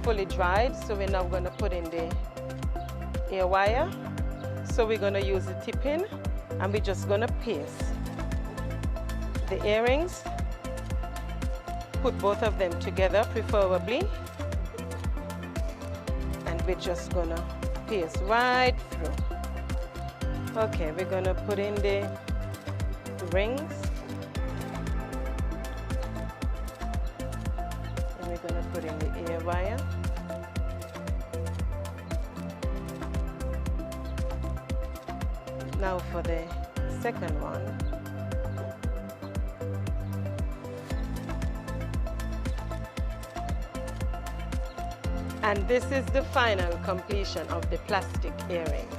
fully dried, so we're now going to put in the ear wire. So we're going to use the tip-in, and we're just going to pierce the earrings. Put both of them together, preferably. And we're just going to pierce right through. Okay, we're going to put in the rings. And we're going to put in the ear wire. Now for the second one. And this is the final completion of the plastic earrings.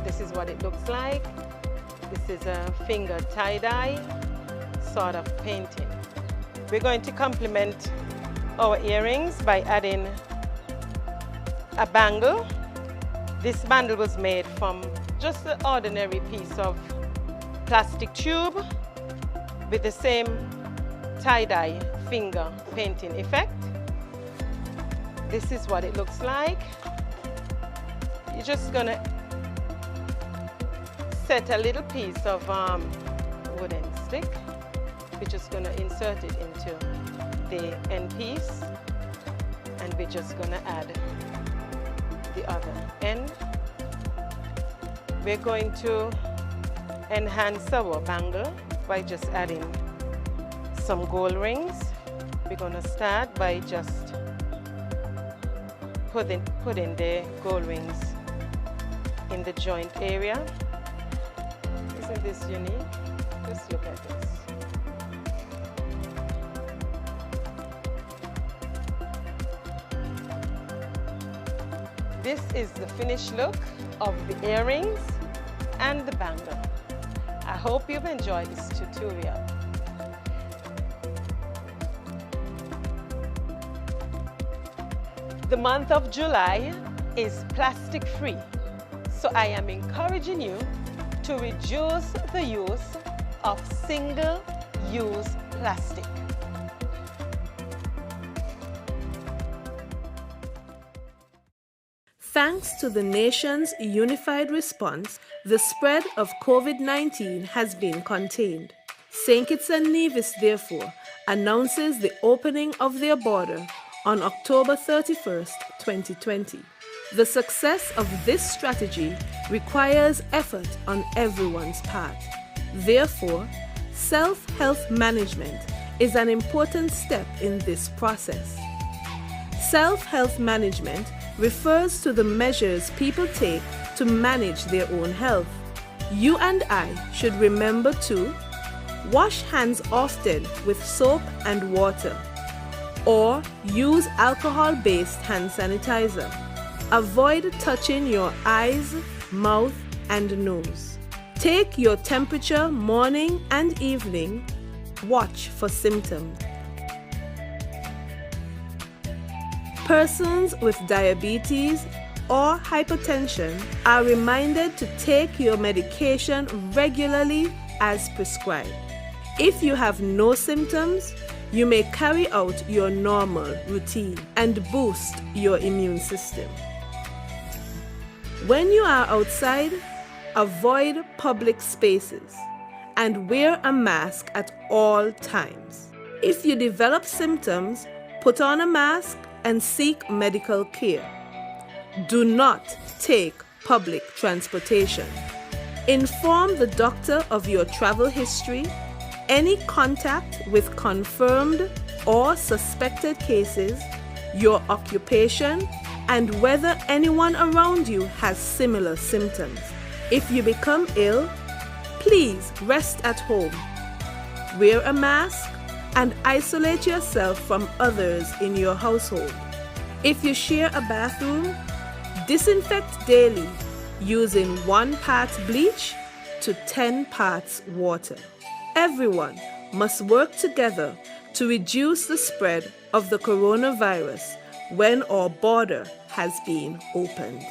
This is what it looks like. This is a finger tie-dye sort of painting. We're going to complement our earrings by adding a bangle. This bangle was made from just an ordinary piece of plastic tube with the same tie-dye finger painting effect. This is what it looks like. You're just gonna set a little piece of wooden stick. We're just gonna insert it into the end piece, and we're just gonna add the other end. We're going to enhance our bangle by just adding some gold rings. We're gonna start by just putting the gold rings in the joint area. Isn't this unique? Just look at this. This is the finished look of the earrings and the bangle. I hope you've enjoyed this tutorial. The month of July is plastic free, so I am encouraging you to reduce the use of single-use plastic. Thanks to the nation's unified response, the spread of COVID-19 has been contained. St. Kitts and Nevis, therefore, announces the opening of their border on October 31st, 2020. The success of this strategy requires effort on everyone's part. Therefore, self-health management is an important step in this process. Self-health management refers to the measures people take to manage their own health. You and I should remember to wash hands often with soap and water, or use alcohol-based hand sanitizer. Avoid touching your eyes, mouth, and nose. Take your temperature morning and evening. Watch for symptoms. Persons with diabetes or hypertension are reminded to take your medication regularly as prescribed. If you have no symptoms, you may carry out your normal routine and boost your immune system. When you are outside, avoid public spaces and wear a mask at all times. If you develop symptoms, put on a mask and seek medical care. Do not take public transportation. Inform the doctor of your travel history, any contact with confirmed or suspected cases, your occupation, and whether anyone around you has similar symptoms. If you become ill, please rest at home. Wear a mask and isolate yourself from others in your household. If you share a bathroom, disinfect daily using 1 part bleach to 10 parts water. Everyone must work together to reduce the spread of the coronavirus when our border has been opened.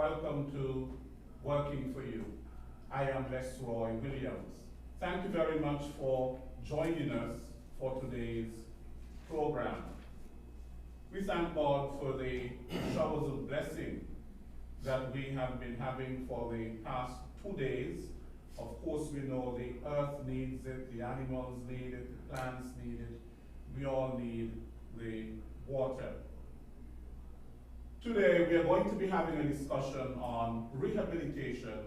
welcome to Working for You. I am Les Roy Williams. Thank you very much for joining us for today's program. We thank God for the showers of blessing that we have been having for the past 2 days. Of course, we know the earth needs it, the animals need it, the plants need it. We all need the water. Today, we are going to be having a discussion on rehabilitation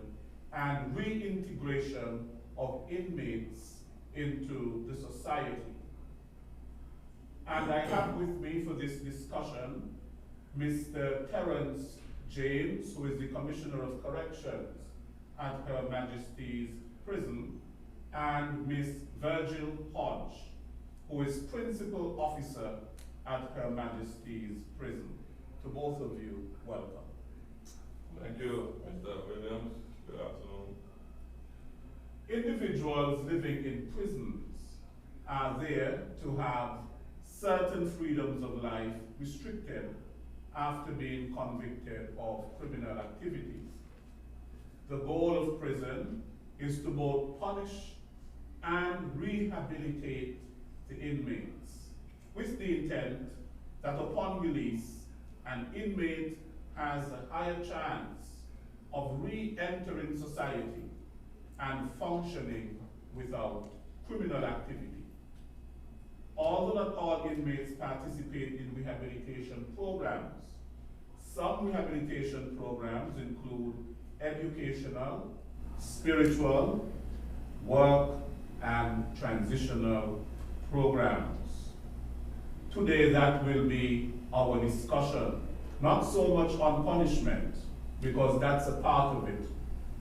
and reintegration of inmates into the society. And I have with me for this discussion Mr. Terence James, who is the Commissioner of Corrections at Her Majesty's Prison, and Ms. Virgil Hodge, who is Principal Officer at Her Majesty's Prison. To both of you, welcome. Thank you, Mr. Williams. Good afternoon. Individuals living in prisons are there to have certain freedoms of life restricted after being convicted of criminal activities. The goal of prison is to both punish and rehabilitate the inmates, with the intent that upon release, an inmate has a higher chance of re-entering society and functioning without criminal activity. Although not all inmates participate in rehabilitation programs, some rehabilitation programs include educational, spiritual, work, and transitional programs. Today, that will be our discussion, not so much on punishment, because that's a part of it,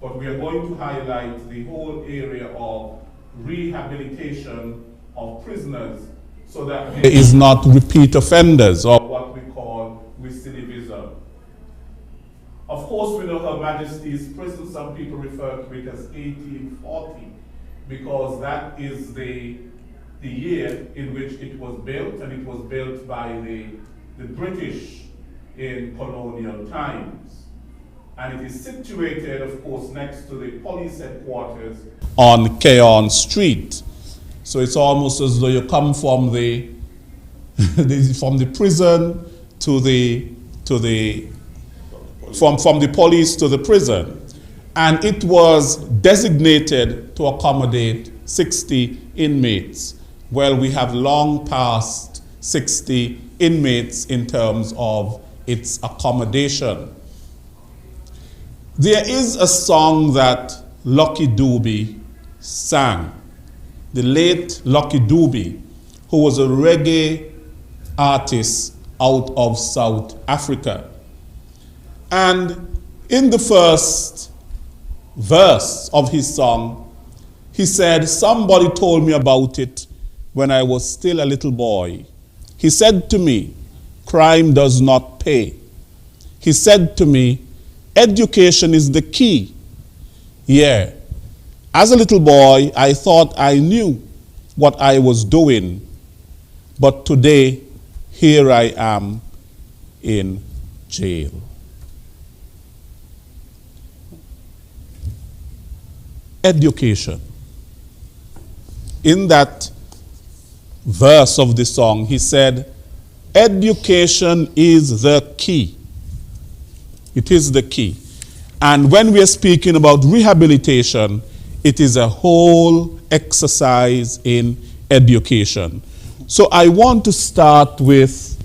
but we are going to highlight the whole area of rehabilitation of prisoners so that there is not repeat offenders, or what we call recidivism. Of course, we know Her Majesty's Prison, some people refer to it as 1840, because that is the year in which it was built, and it was built by the British in colonial times. And it is situated, of course, next to the police headquarters on Keon Street. So it's almost as though you come from the from the prison to from the police to the prison. And it was designated to accommodate 60 inmates. Well, we have long passed 60 inmates in terms of its accommodation. There is a song that Lucky Dube sang, the late Lucky Dube, who was a reggae artist out of South Africa. And in the first verse of his song, he said, "Somebody told me about it when I was still a little boy. He said to me, crime does not pay. He said to me, education is the key. Yeah, as a little boy, I thought I knew what I was doing. But today, here I am in jail." Education. In that verse of the song, he said, education is the key. It is the key. And when we are speaking about rehabilitation, it is a whole exercise in education. So I want to start with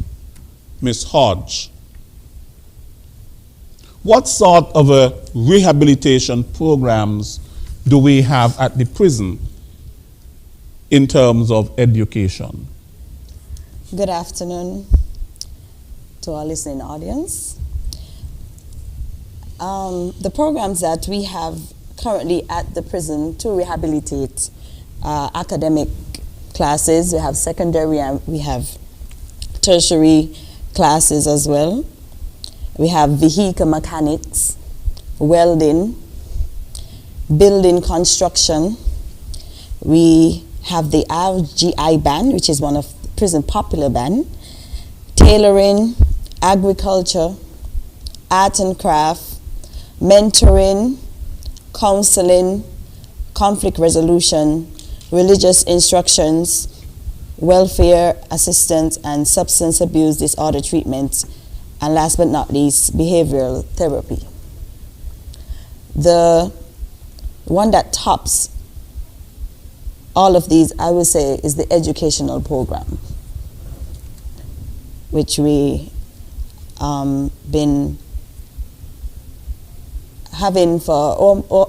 Ms. Hodge. What sort of rehabilitation programs do we have at the prison in terms of education? Good afternoon to our listening audience. The programs that we have currently at the prison to rehabilitate academic classes, we have secondary and we have tertiary classes as well. We have vehicle mechanics, welding, building construction. We have the RGI band, which is one of the prison popular band, tailoring, agriculture, art and craft, mentoring, counseling, conflict resolution, religious instructions, welfare assistance and substance abuse disorder treatment, and last but not least, behavioral therapy. The one that tops all of these, I would say, is the educational program, which we been having for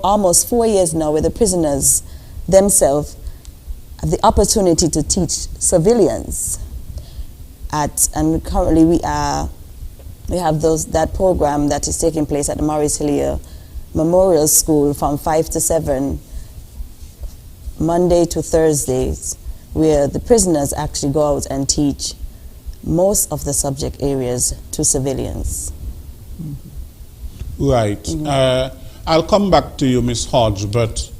almost 4 years now, where the prisoners themselves have the opportunity to teach civilians and currently we have that program that is taking place at the Maurice Hillier Memorial School from 5 to 7, Monday to Thursdays, where the prisoners actually go out and teach most of the subject areas to civilians. Right. I'll come back to you, Ms. Hodge, but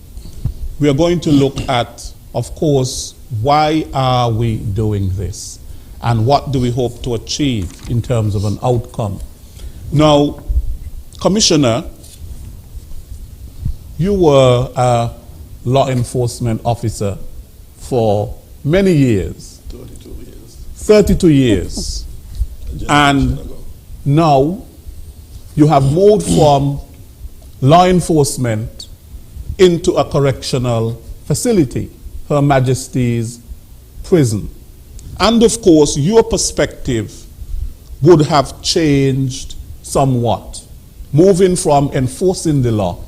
we are going to look at, of course, why are we doing this? And what do we hope to achieve in terms of an outcome? Now, Commissioner, you were a law enforcement officer for many years. 32 years. 32 years. And now you have moved from law enforcement into a correctional facility, Her Majesty's Prison. And of course, your perspective would have changed somewhat, moving from enforcing the law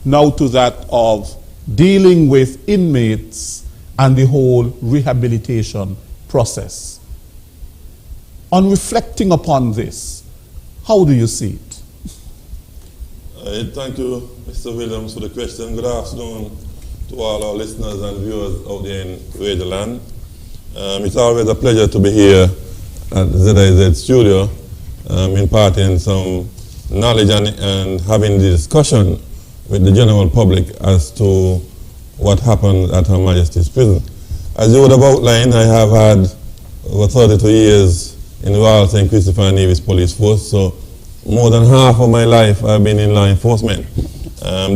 now to that of dealing with inmates and the whole rehabilitation process. On reflecting upon this, how do you see it? Thank you, Mr. Williams, for the question. Good afternoon to all our listeners and viewers out there in Radio Land. It's always a pleasure to be here at the ZIZ studio, imparting some knowledge and having the discussion with the general public as to what happened at Her Majesty's Prison. As you would have outlined, I have had over 32 years in the Royal St. Christopher and Nevis Police Force, so more than half of my life I've been in law enforcement.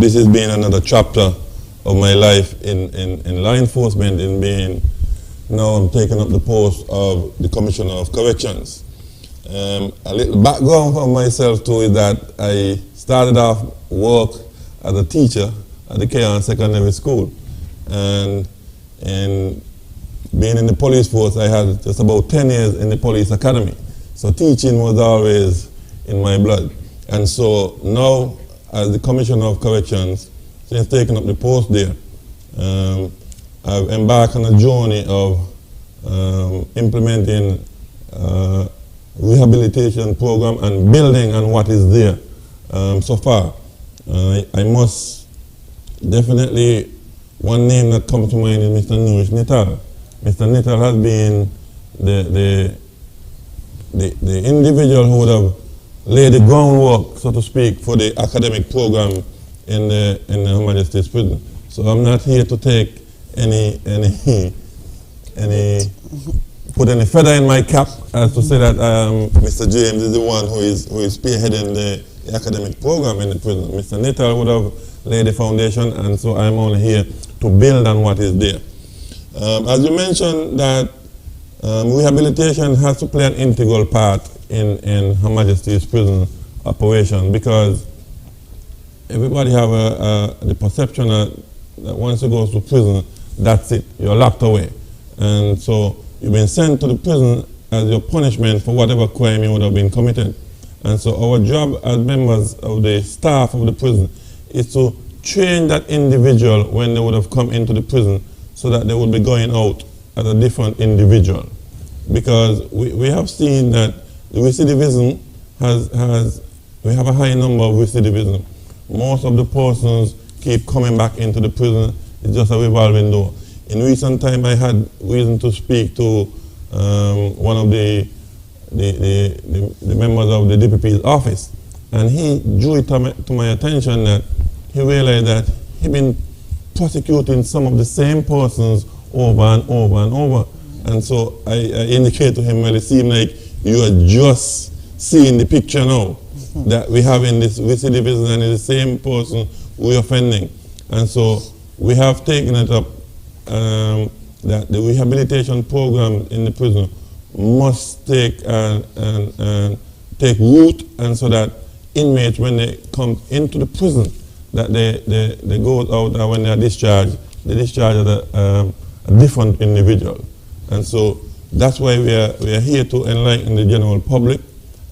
This has been another chapter of my life in law enforcement, in being, now I'm taking up the post of the Commissioner of Corrections. A little background for myself too is that I started off work as a teacher at the Keon Secondary School, and being in the police force, I had just about 10 years in the police academy. So teaching was always in my blood. And so now, as the Commissioner of Corrections, since taking up the post there, I've embarked on a journey of implementing rehabilitation program and building on what is there so far. I must definitely, one name that comes to mind is Mr. Nourish Nital. Mr. Nital has been the individual who would have laid the groundwork, so to speak, for the academic program in Her Majesty's Prison. So I'm not here to take put any feather in my cap as to say that Mr. James is the one who is spearheading the academic program in the prison. Mr. Nital would have laid the foundation, and so I'm only here to build on what is there. As you mentioned, that rehabilitation has to play an integral part in Her Majesty's Prison operation, because everybody have the perception that once you go to prison, that's it, you're locked away. And so you've been sent to the prison as your punishment for whatever crime you would have been committed. And so our job as members of the staff of the prison is to train that individual when they would have come into the prison, so that they would be going out as a different individual. Because we have seen that the recidivism we have a high number of recidivism. Most of the persons keep coming back into the prison. It's just a revolving door. In recent time, I had reason to speak to one of the members of the DPP's office, and he drew it to my attention that he realized that he'd been prosecuting some of the same persons over and over and over. And so I indicated to him, well, it seemed like you are just seeing the picture now. that we have in this VCD prison, and it's the same person we're offending. And so we have taken it up that the rehabilitation program in the prison must take take root, and so that inmates, when they come into the prison, that they go out, and when they are discharged, they discharge as a different individual. And so that's why we are here to enlighten the general public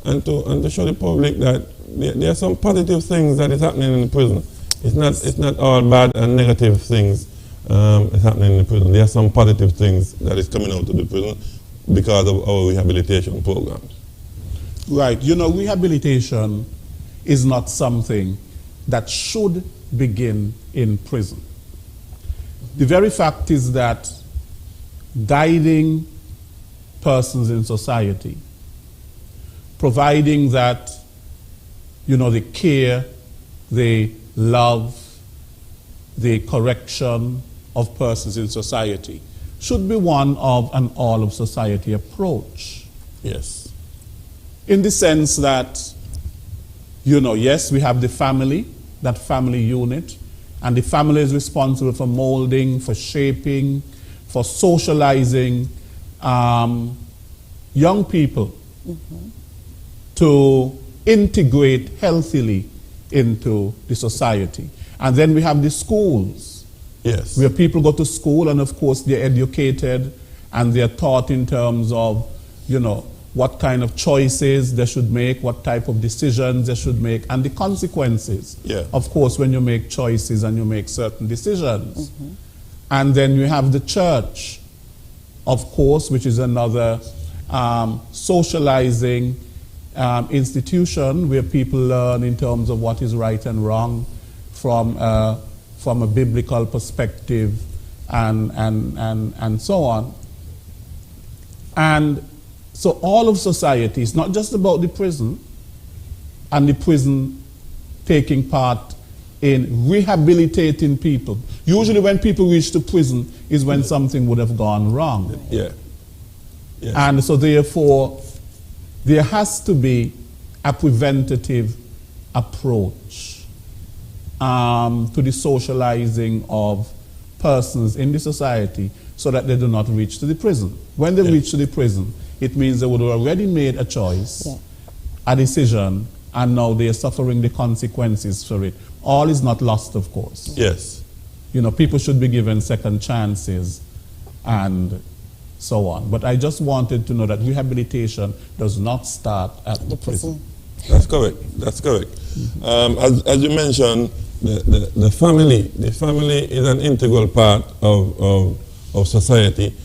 and to show the public that there are some positive things that is happening in the prison. It's not all bad and negative things is happening in the prison. There are some positive things that is coming out of the prison because of our rehabilitation programs. Right. You know, rehabilitation is not something that should begin in prison. The very fact is that guiding persons in society, providing that, you know, the care, the love, the correction of persons in society should be one of an all of society approach. Yes. In the sense that, you know, yes, we have the family, that family unit, and the family is responsible for molding, for shaping, for socializing young people to integrate healthily into the society. And then we have the schools, yes, where people go to school, and of course they're educated and they're taught in terms of, you know, what kind of choices they should make, what type of decisions they should make, and the consequences, of course, when you make choices and you make certain decisions. And then you have the church, of course, which is another socializing institution where people learn in terms of what is right and wrong from a biblical perspective and so on. And so all of society is not just about the prison and the prison taking part in rehabilitating people. Usually when people reach to prison is when something would have gone wrong. Yeah. Yes. And so therefore, there has to be a preventative approach to the socializing of persons in the society so that they do not reach to the prison. When they reach to the prison, it means they would have already made a choice, a decision, and now they are suffering the consequences for it. All is not lost, of course. Yes. You know, people should be given second chances and so on. But I just wanted to know that rehabilitation does not start at the prison. That's correct. That's correct. As you mentioned, the family is an integral part of society.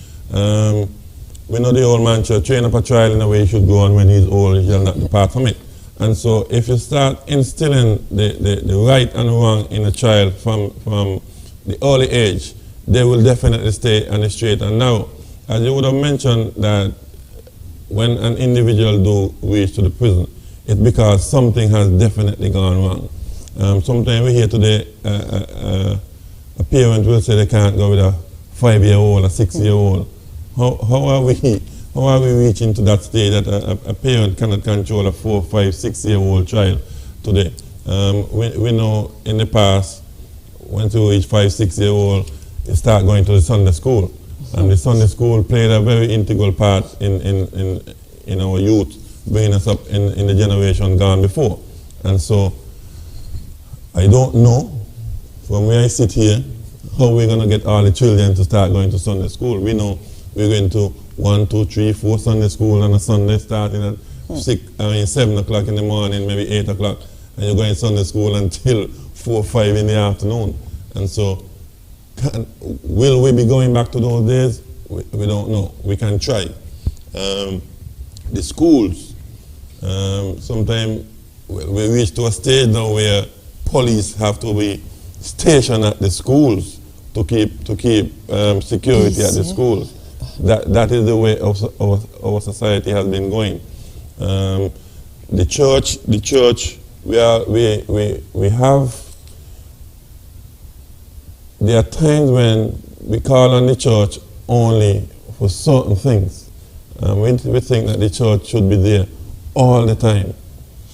We know the old man should train up a child in the way he should go, and when he's old, he shall not depart from it. And so if you start instilling the right and wrong in a child from the early age, they will definitely stay on the straight. And now, as you would have mentioned, that when an individual do reach to the prison, it's because something has definitely gone wrong. Sometimes we hear today a parent will say they can't go with a 5-year-old, a 6-year-old. How are we reaching to that stage that a parent cannot control a 4, 5, 6-year-old child today? We know in the past, once you reach 5, 6-year-old, you start going to the Sunday school. And the Sunday school played a very integral part in our youth, bringing us up in the generation gone before. And so, I don't know, from where I sit here, how we're going to get all the children to start going to Sunday school. We know we're going to 1, 2, 3, 4 Sunday school on a Sunday, starting at 7 o'clock in the morning, maybe 8 o'clock, and you're going to Sunday school until 4 or 5 in the afternoon. And so, will we be going back to those days? We don't know. We can try. The schools, sometimes we reach to a stage now where police have to be stationed at the schools to keep security at the schools. That is the way our society has been going. The church, we have. There are times when we call on the church only for certain things. We think that the church should be there all the time.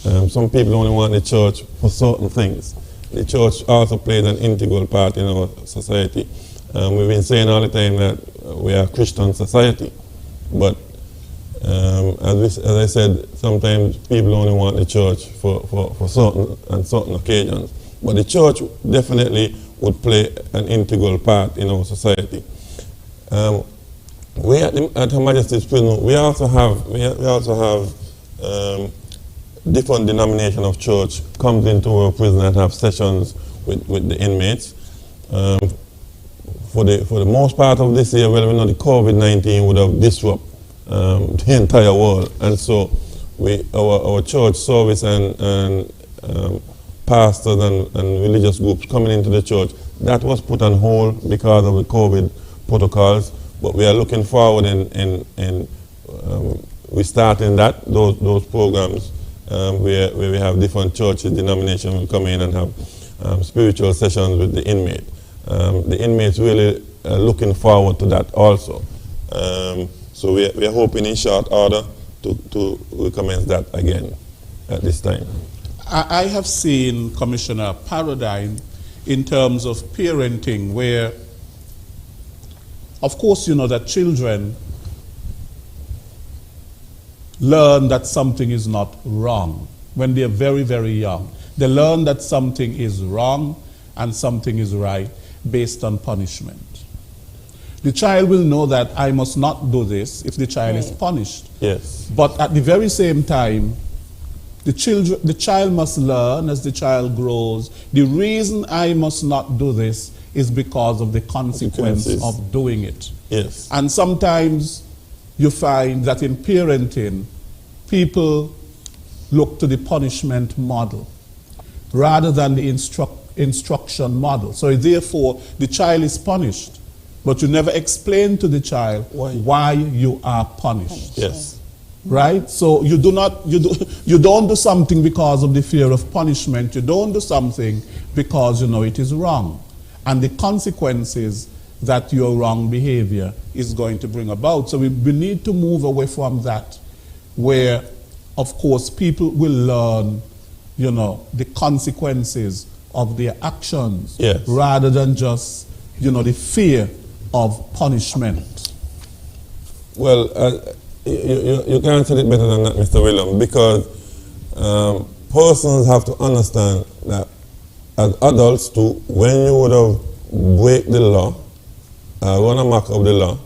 Some people only want the church for certain things. The church also plays an integral part in our society. We've been saying all the time that we are a Christian society, but as I said, sometimes people only want the church for certain occasions. But the church definitely would play an integral part in our society. We at Her Majesty's Prison, we also have different denomination of church comes into our prison and have sessions with the inmates. For the most part of this year, well, we know the COVID-19 would have disrupted the entire world, and so our church service and pastors and religious groups coming into the church, that was put on hold because of the COVID protocols. But we are looking forward in restarting those programs where we have different churches, denominations will come in and have spiritual sessions with the inmate. The inmates really looking forward to that also. So we are hoping in short order to recommence that again at this time. I have seen, Commissioner, a paradigm in terms of parenting where, of course, you know that children learn that something is not wrong when they're very, very young. They learn that something is wrong and something is right based on punishment. The child will know that I must not do this if the child is punished. Yes. But at the very same time, the child must learn as the child grows, the reason I must not do this is because of the consequence of doing it. Yes. And sometimes you find that in parenting, people look to the punishment model rather than the instruction model. So therefore, the child is punished, but you never explain to the child why you are punished. Yes. Right? So you don't do something because of the fear of punishment. You don't do something because you know it is wrong. And the consequences that your wrong behavior is going to bring about. So we need to move away from that, where, of course, people will learn, you know, the consequences of their actions, yes, rather than just, you know, the fear of punishment. Well, you can't say it better than that, Mr. William, because persons have to understand that as adults too, when you would have break the law, run amok of the law,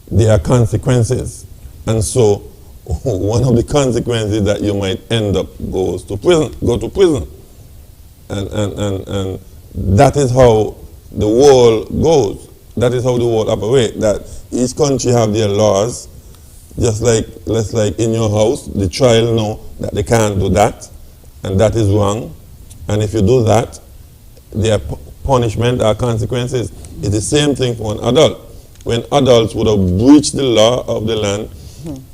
there are consequences. And so one of the consequences that you might end up go to prison. And that is how the world goes. That is how the world operates. That each country have their laws. Just like in your house, the child know that they can't do that, and that is wrong. And if you do that, there are punishment or consequences. It's the same thing for an adult. When adults would have breached the law of the land,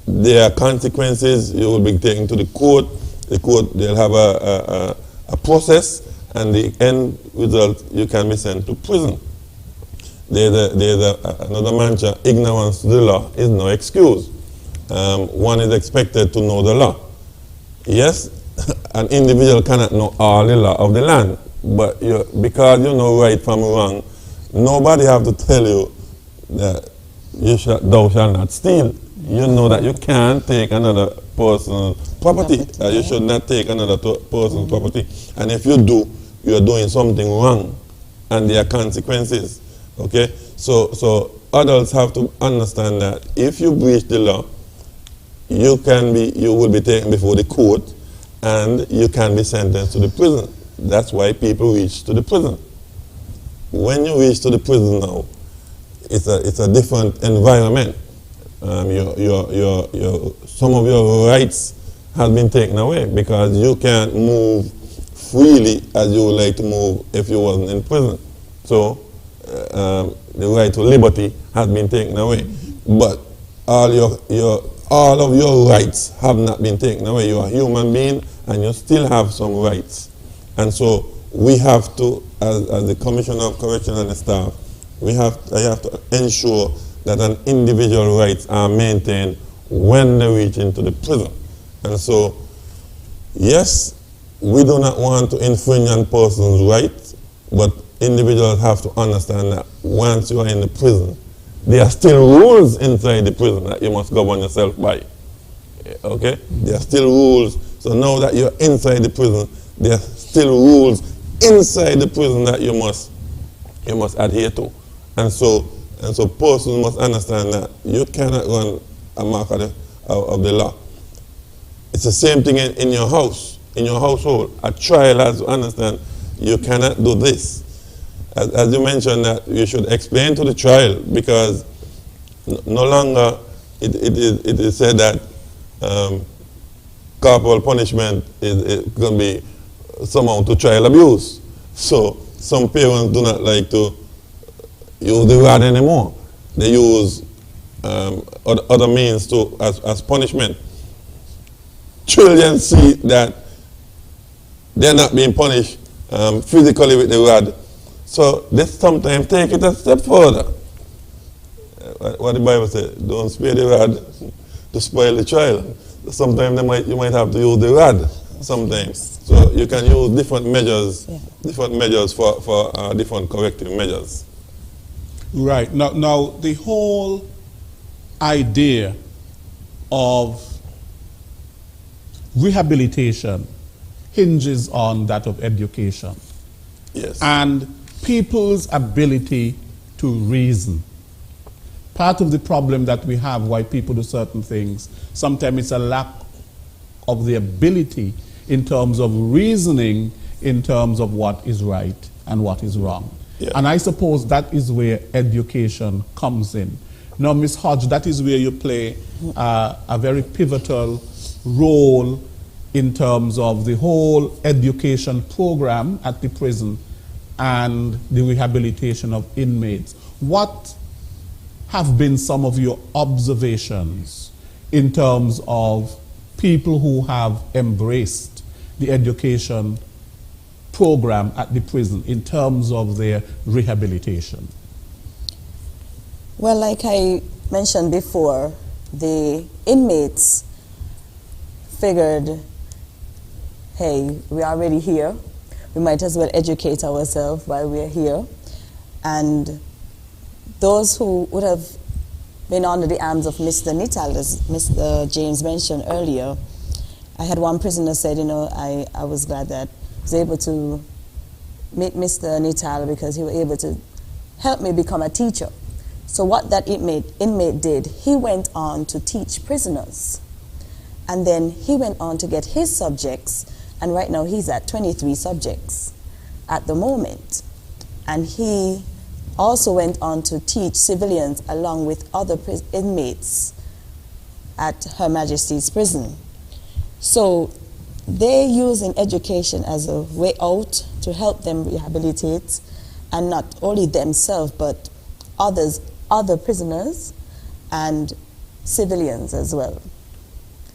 there are consequences. You will be taken to the court. The court, they'll have a process, and the end result, you can be sent to prison. There's another mantra: ignorance to the law is no excuse. One is expected to know the law. Yes, an individual cannot know all the law of the land, but because you know right from wrong, nobody have to tell you that thou shalt not steal. You know that you can't take another person's property. You should not take another person's property. And if you do, you are doing something wrong, and there are consequences. Okay, so adults have to understand that if you breach the law, you will be taken before the court, and you can be sentenced to the prison. That's why people reach to the prison. When you reach to the prison now, it's a different environment. Some of your rights have been taken away because you can't move freely as you would like to move if you wasn't in prison. So the right to liberty has been taken away, but all of your rights have not been taken away. You are a human being, and you still have some rights. And so we have to, as the Commissioner of Correction and the staff, I have to ensure that an individual rights are maintained when they reach into the prison. And so Yes, we do not want to infringe on persons' rights, but individuals have to understand that once you are in the prison, there are still rules inside the prison that you must govern yourself by. Okay? There are still rules. So now that you're inside the prison, there are still rules inside the prison that you must adhere to. And so persons must understand that you cannot run amok of the law. It's the same thing in your house, in your household. A child has to understand you cannot do this. As you mentioned, that you should explain to the child, because no longer it is said that corporal punishment is going to be somehow to child abuse. So some parents do not like to use the rod anymore. They use other means as punishment. Children see that they're not being punished physically with the rod, so they sometimes take it a step further. What the Bible says, don't spare the rod to spoil the child. Sometimes you might have to use the rod sometimes. So you can use different measures, for different corrective measures. Right. Now the whole idea of rehabilitation hinges on that of education. Yes. And people's ability to reason. Part of the problem that we have why people do certain things, sometimes it's a lack of the ability in terms of reasoning, in terms of what is right and what is wrong. Yeah. And I suppose that is where education comes in. Now, Ms. Hodge, that is where you play a very pivotal role in terms of the whole education program at the prison and the rehabilitation of inmates. What have been some of your observations in terms of people who have embraced the education program at the prison in terms of their rehabilitation? Well, like I mentioned before, the inmates figured, hey, we're already here. We might as well educate ourselves while we're here. And those who would have been under the arms of Mr. Nital, as Mr. James mentioned earlier, I had one prisoner said, you know, I was glad that I was able to meet Mr. Nital because he was able to help me become a teacher. So what that inmate did, he went on to teach prisoners. And then he went on to get his subjects, and right now he's at 23 subjects at the moment. And he also went on to teach civilians along with other inmates at Her Majesty's prison. So they're using education as a way out to help them rehabilitate, and not only themselves, but other prisoners and civilians as well.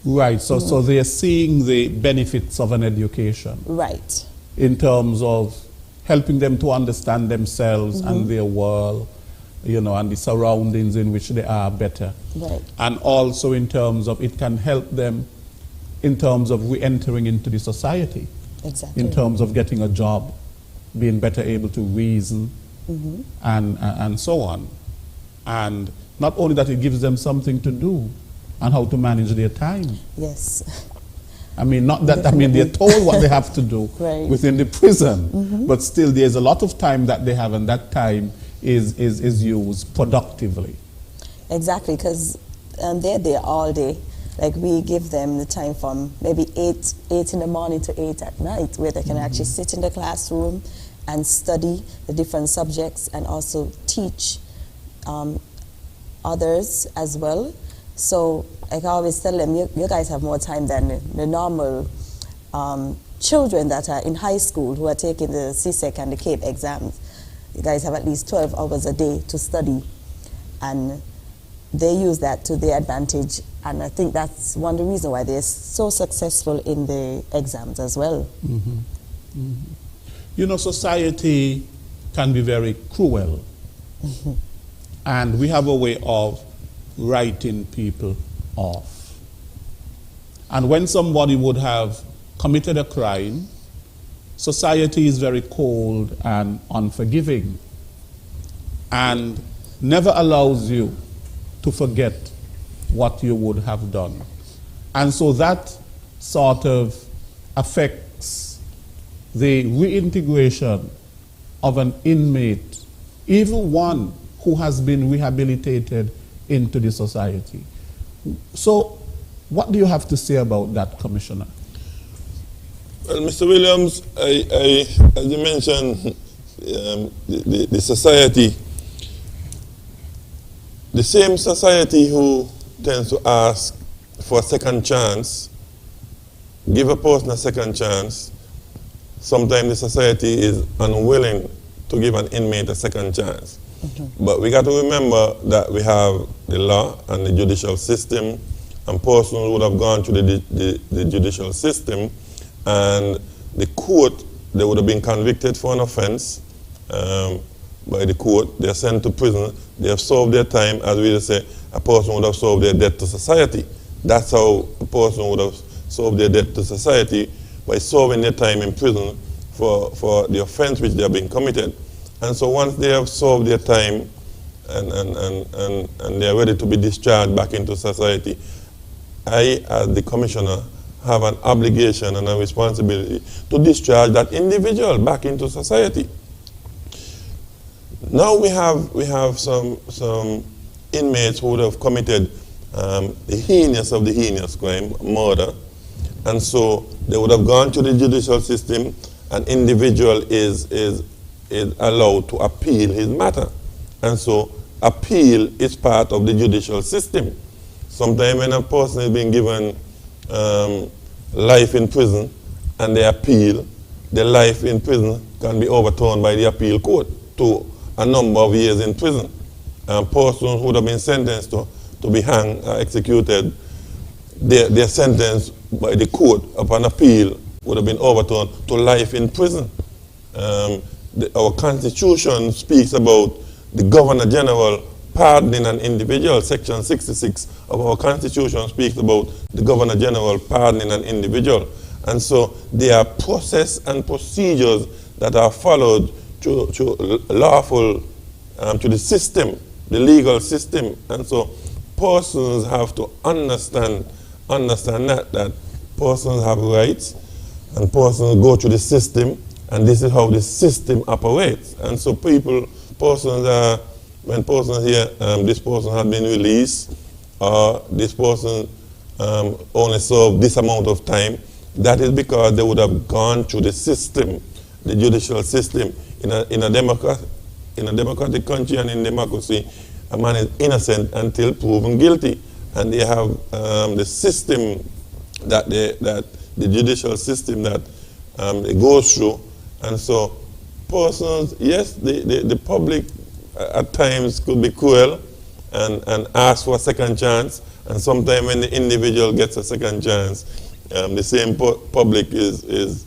Right, so they're seeing the benefits of an education. Right. In terms of helping them to understand themselves and their world, you know, and the surroundings in which they are better. Right. And also in terms of it can help them in terms of re-entering into the society. Exactly. In terms of getting a job, being better able to reason, and so on. And not only that, it gives them something to do and how to manage their time. Yes. I mean, not that, I mean, they're told what they have to do Right. within the prison, but still there's a lot of time that they have, and that time is used productively. Exactly, because they're there all day. Like, we give them the time from maybe 8 in the morning to 8 at night, where they can actually sit in the classroom and study the different subjects and also teach others as well. So like I always tell them, you guys have more time than the normal children that are in high school who are taking the CSEC and the CAPE exams. You guys have at least 12 hours a day to study, and they use that to their advantage, and I think that's one of the reasons why they're so successful in the exams as well. You know, society can be very cruel, and we have a way of writing people off. And when somebody would have committed a crime, society is very cold and unforgiving and never allows you to forget what you would have done. And so that sort of affects the reintegration of an inmate, even one who has been rehabilitated into the society. So what do you have to say about that, Commissioner? Well, Mr. Williams, as you mentioned, the society, the same society who tends to ask for a second chance, give a person a second chance, sometimes the society is unwilling to give an inmate a second chance. But we got to remember that we have the law and the judicial system, and persons would have gone through the judicial system, and the court, they would have been convicted for an offense by the court. They are sent to prison. They have served their time. As we say, a person would have served their debt to society. That's how a person would have served their debt to society, by serving their time in prison for the offense which they have been committed. And so once they have served their time and they are ready to be discharged back into society, I, as the commissioner, have an obligation and a responsibility to discharge that individual back into society. Now we have some inmates who would have committed the heinous of the heinous crime, murder, and so they would have gone to the judicial system. An individual is allowed to appeal his matter, and so appeal is part of the judicial system. Sometimes when a person is being given life in prison and they appeal, the life in prison can be overturned by the appeal court to a number of years in prison. Persons who would have been sentenced to be hanged or executed, their sentence by the court upon appeal would have been overturned to life in prison. Our Constitution speaks about the Governor General pardoning an individual. Section 66 of our Constitution speaks about the Governor General pardoning an individual. And so there are process and procedures that are followed to lawful, to the system, the legal system. And so persons have to understand that persons have rights and persons go through the system, and this is how the system operates. And so persons are, when persons hear this person has been released, or this person only served this amount of time, that is because they would have gone through the system, the judicial system. In a democratic country and in democracy, a man is innocent until proven guilty. And they have the system that the judicial system that it goes through. And so persons, yes, the public at times could be cruel and ask for a second chance. And sometimes when the individual gets a second chance, the same public is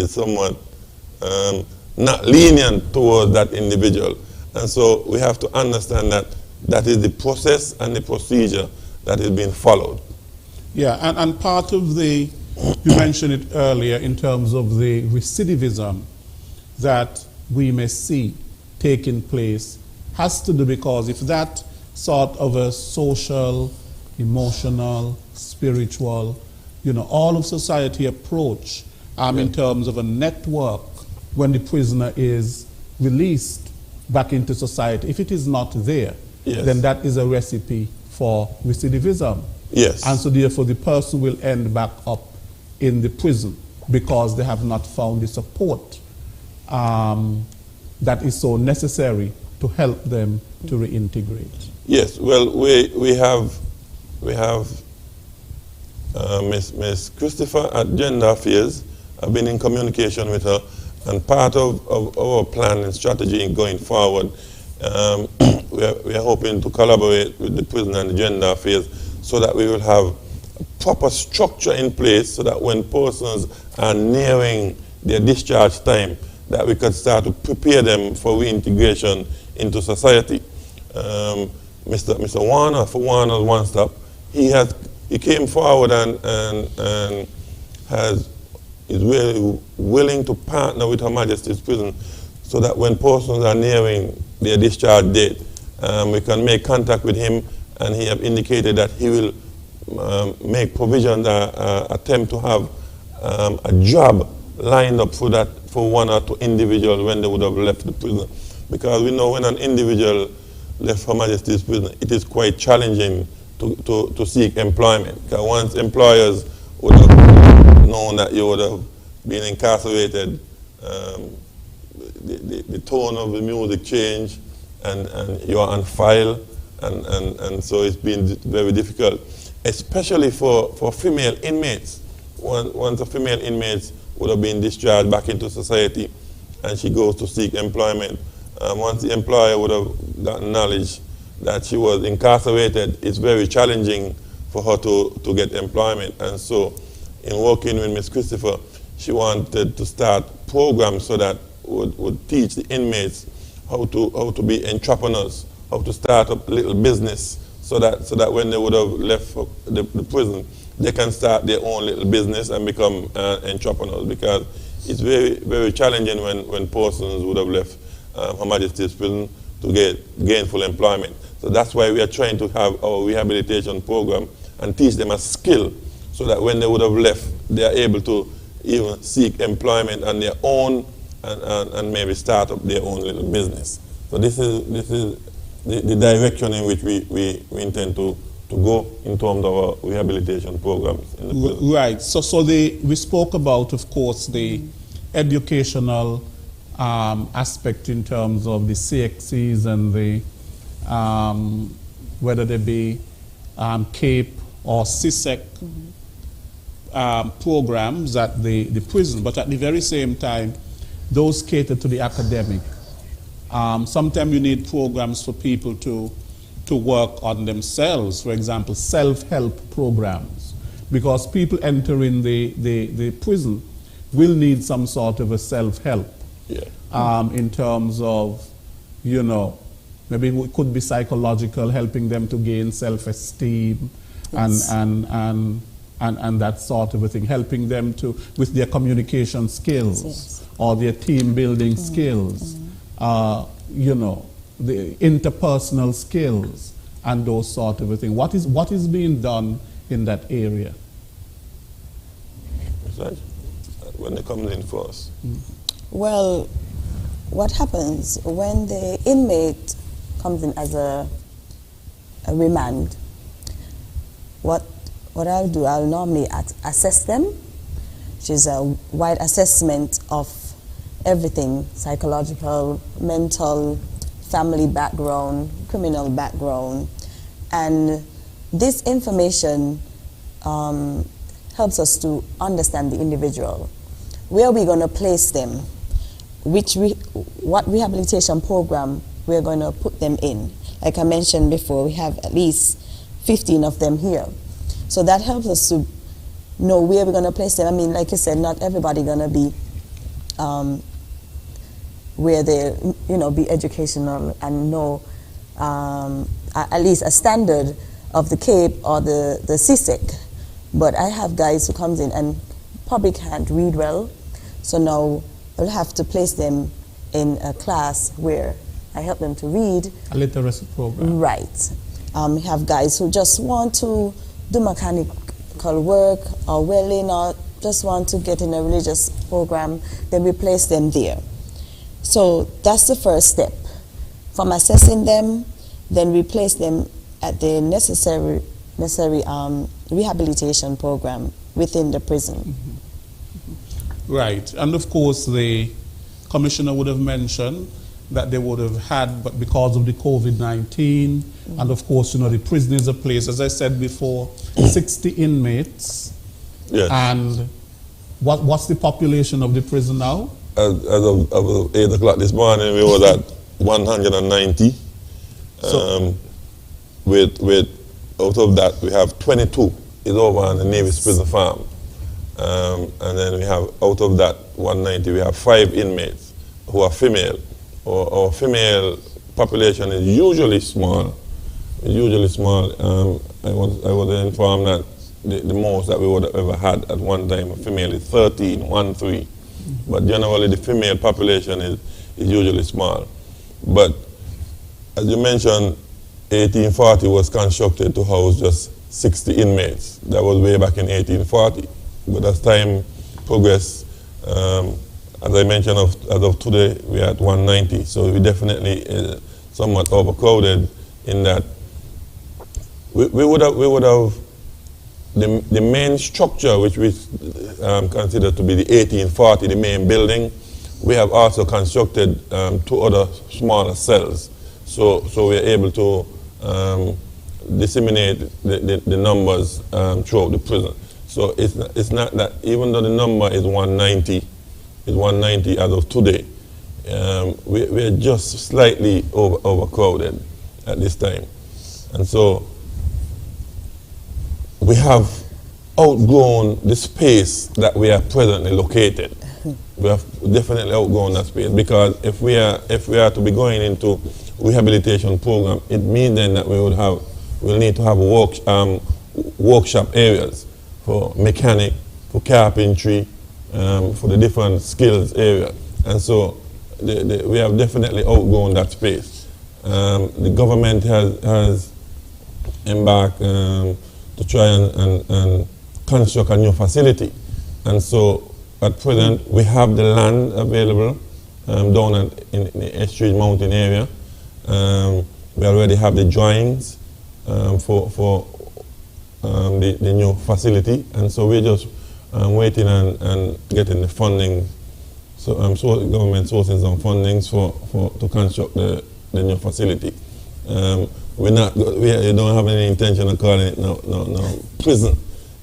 somewhat not lenient towards that individual. And so we have to understand that is the process and the procedure that is being followed. Yeah, and part of the, you mentioned it earlier in terms of the recidivism that we may see taking place has to do, because if that sort of a social, emotional, spiritual, all of society approach in terms of a network when the prisoner is released back into society, if it is not there, then that is a recipe for recidivism. Yes. And so therefore the person will end back up in the prison because they have not found the support that is so necessary to help them to reintegrate. Yes, well, we have Miss Christopher at Gender Affairs. I've been in communication with her, and part of our plan and strategy in going forward, we are hoping to collaborate with the prison and the Gender Affairs so that we will have a proper structure in place so that when persons are nearing their discharge time, that we can start to prepare them for reintegration into society. Mr. Warner, for Warner's One Stop, he came forward and has is really willing to partner with Her Majesty's Prison so that when persons are nearing their discharge date, we can make contact with him, and he have indicated that he will make provisions, attempt to have a job lined up for one or two individuals when they would have left the prison. Because we know when an individual left Her Majesty's Prison, it is quite challenging to seek employment. Because once employers would have known that you would have been incarcerated, the tone of the music changed, and you are on file, and so it's been very difficult, especially for female inmates. Once a female inmate would have been discharged back into society and she goes to seek employment, once the employer would have gotten knowledge that she was incarcerated, it's very challenging for her to get employment. And so in working with Ms. Christopher, she wanted to start programs so that would teach the inmates how to be entrepreneurs, how to start up a little business, so that when they would have left the prison, they can start their own little business and become entrepreneurs. Because it's very, very challenging when persons would have left Her Majesty's Prison to get gainful employment. So that's why we are trying to have our rehabilitation program and teach them a skill, so that when they would have left, they are able to even seek employment on their own and maybe start up their own little business. So this is the direction in which we intend to go in terms of our rehabilitation programs in the prison. Right. So we spoke about, of course, the educational aspect in terms of the CXCs and the whether they be CAPE or CSEC programs at the prison, but at the very same time, those cater to the academic. Sometimes you need programs for people to work on themselves, for example, self-help programs, because people entering the prison will need some sort of a self-help. Yeah. In terms of, you know, maybe it could be psychological, helping them to gain self-esteem, yes, and that sort of a thing, helping them with their communication skills, yes, or their team building skills, you know, the interpersonal skills and those sort of a thing. What is being done in that area? When they come in for us. Well, what happens when the inmate comes in as a remand? What I'll do, I'll normally assess them, which is a wide assessment of everything: psychological, mental, family background, criminal background. And this information helps us to understand the individual. Where are we going to place them? What rehabilitation program we're going to put them in? Like I mentioned before, we have at least 15 of them here. So that helps us to know where we're going to place them. I mean, like you said, not everybody going to be where they, you know, be educational and know at least a standard of the CAPE or the CSEC. But I have guys who comes in and probably can't read well, so now I'll have to place them in a class where I help them to read. A literacy program. Right. We have guys who just want to do mechanical work or welding, or just want to get in a religious program, then we place them there. So that's the first step. From assessing them, then we place them at the necessary rehabilitation program within the prison. Mm-hmm. Right, and of course the commissioner would have mentioned that they would have had, but because of the COVID-19, and of course, you know, the prison is a place, as I said before, 60 inmates. Yes. And what's the population of the prison now? As of 8 o'clock this morning, we were at 190. With out of that, we have 22 is over on the Navy's prison farm. And then we have, out of that 190, we have 5 inmates who are female. Our female population is usually small. It's usually small. I was informed that the most that we would have ever had at one time. A female is 13, 1-3. But generally the female population is usually small. But as you mentioned, 1840 was constructed to house just 60 inmates. That was way back in 1840. But as time progressed, as I mentioned, as of today, we're at 190. So we definitely somewhat overcrowded in that. We would have the main structure, which we consider to be the 1840, the main building. We have also constructed 2 other smaller cells. So we're able to disseminate the numbers throughout the prison. So it's not that, even though the number is 190 as of today, we're just slightly overcrowded at this time. And so we have outgrown the space that we are presently located. We have definitely outgrown that space, because if we are to be going into rehabilitation program, it means then that we'll need to have workshop areas for mechanic, for carpentry, for the different skills area. And so we have definitely outgrown that space. The government has embarked to try and construct a new facility. And so at present we have the land available down in the Estridge Mountain area. We already have the drawings for the new facility, and so we're just waiting and getting the funding. So government sourcing some fundings to construct the new facility. We don't have any intention of calling it no prison.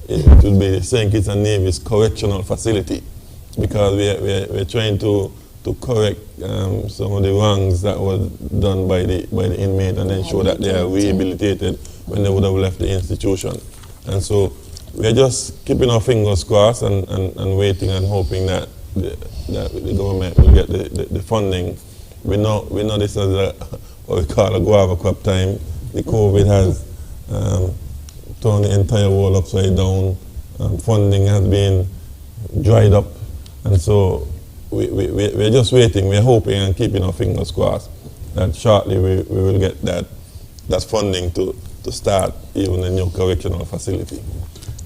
It would be St. Kitts and Nevis Correctional Facility, because we're trying to correct some of the wrongs that was done by the inmate, and ensure that they are rehabilitated when they would have left the institution. And so we're just keeping our fingers crossed and waiting and hoping that the government will get the funding. We know this is what we call a guava crop time. The COVID has turned the entire world upside down. Funding has been dried up, and so we're just waiting. We're hoping and keeping our fingers crossed that shortly we will get that funding to start even a new correctional facility.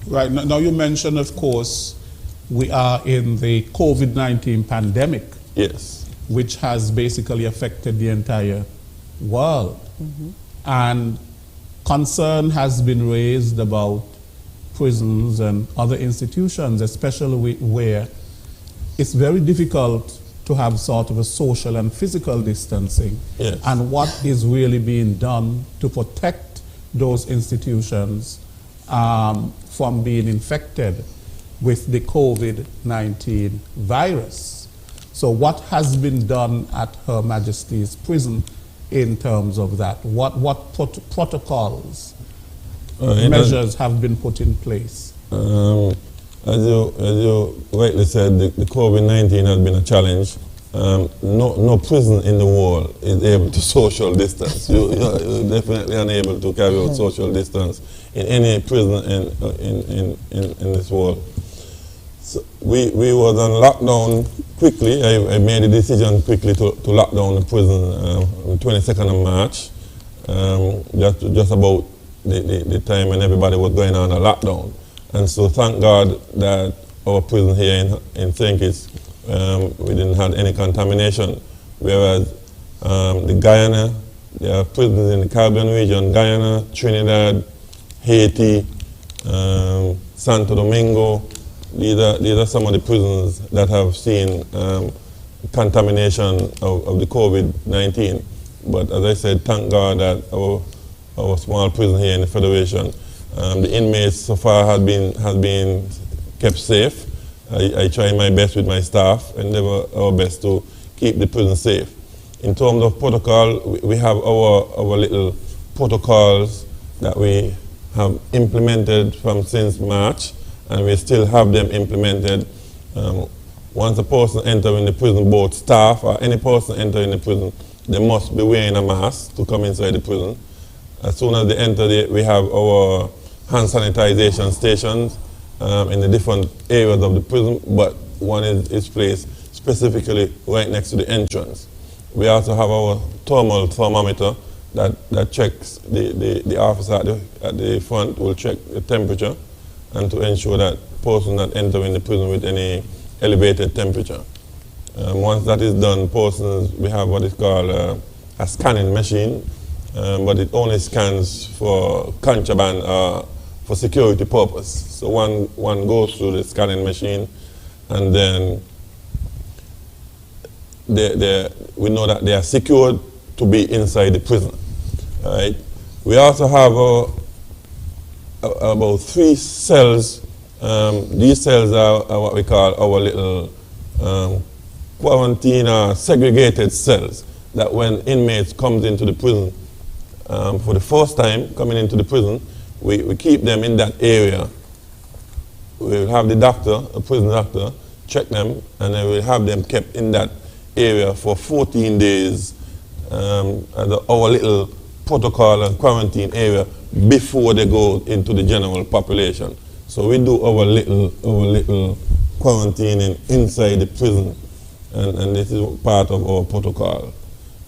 Right. Now you mentioned, of course, we are in the COVID-19 pandemic. Yes. Which has basically affected the entire world. And concern has been raised about prisons and other institutions, especially where it's very difficult to have sort of a social and physical distancing. Yes. And what is really being done to protect those institutions from being infected with the COVID-19 virus. So what has been done at Her Majesty's Prison in terms of that? What protocols, measures have been put in place? As you rightly said, the COVID-19 has been a challenge. No prison in the world is able to social distance. You're definitely unable to carry out social distance in any prison in this world. So we was on lockdown quickly. I made a decision quickly to lock down the prison on the 22nd of March, just about the time when everybody was going on a lockdown. And so thank God that our prison here in St. Kitts, we didn't have any contamination, whereas the Guyana, there are prisons in the Caribbean region, Guyana, Trinidad, Haiti, Santo Domingo. These are some of the prisons that have seen contamination of the COVID-19. But as I said, thank God that our small prison here in the Federation, the inmates so far have been kept safe. I try my best with my staff, endeavor our best to keep the prison safe. In terms of protocol, we have our little protocols that we have implemented since March, and we still have them implemented. Once a person enters the prison, both staff or any person entering the prison, they must be wearing a mask to come inside the prison. As soon as they enter, we have our hand sanitization stations in the different areas of the prison, but one is placed specifically right next to the entrance. We also have our thermal thermometer that checks the officer at the front will check the temperature and to ensure that persons that enter in the prison with any elevated temperature. Once that is done, persons, we have what is called a scanning machine, but it only scans for contraband for security purpose. So one goes through the scanning machine, and then we know that they are secured to be inside the prison. Right? We also have about 3 cells. These cells are what we call our little quarantine or segregated cells, that when inmates comes into the prison for the first time coming into the prison, we keep them in that area. We'll have the doctor, a prison doctor, check them, and then we'll have them kept in that area for 14 days as our little protocol and quarantine area before they go into the general population. So we do our little quarantining inside the prison, and this is part of our protocol,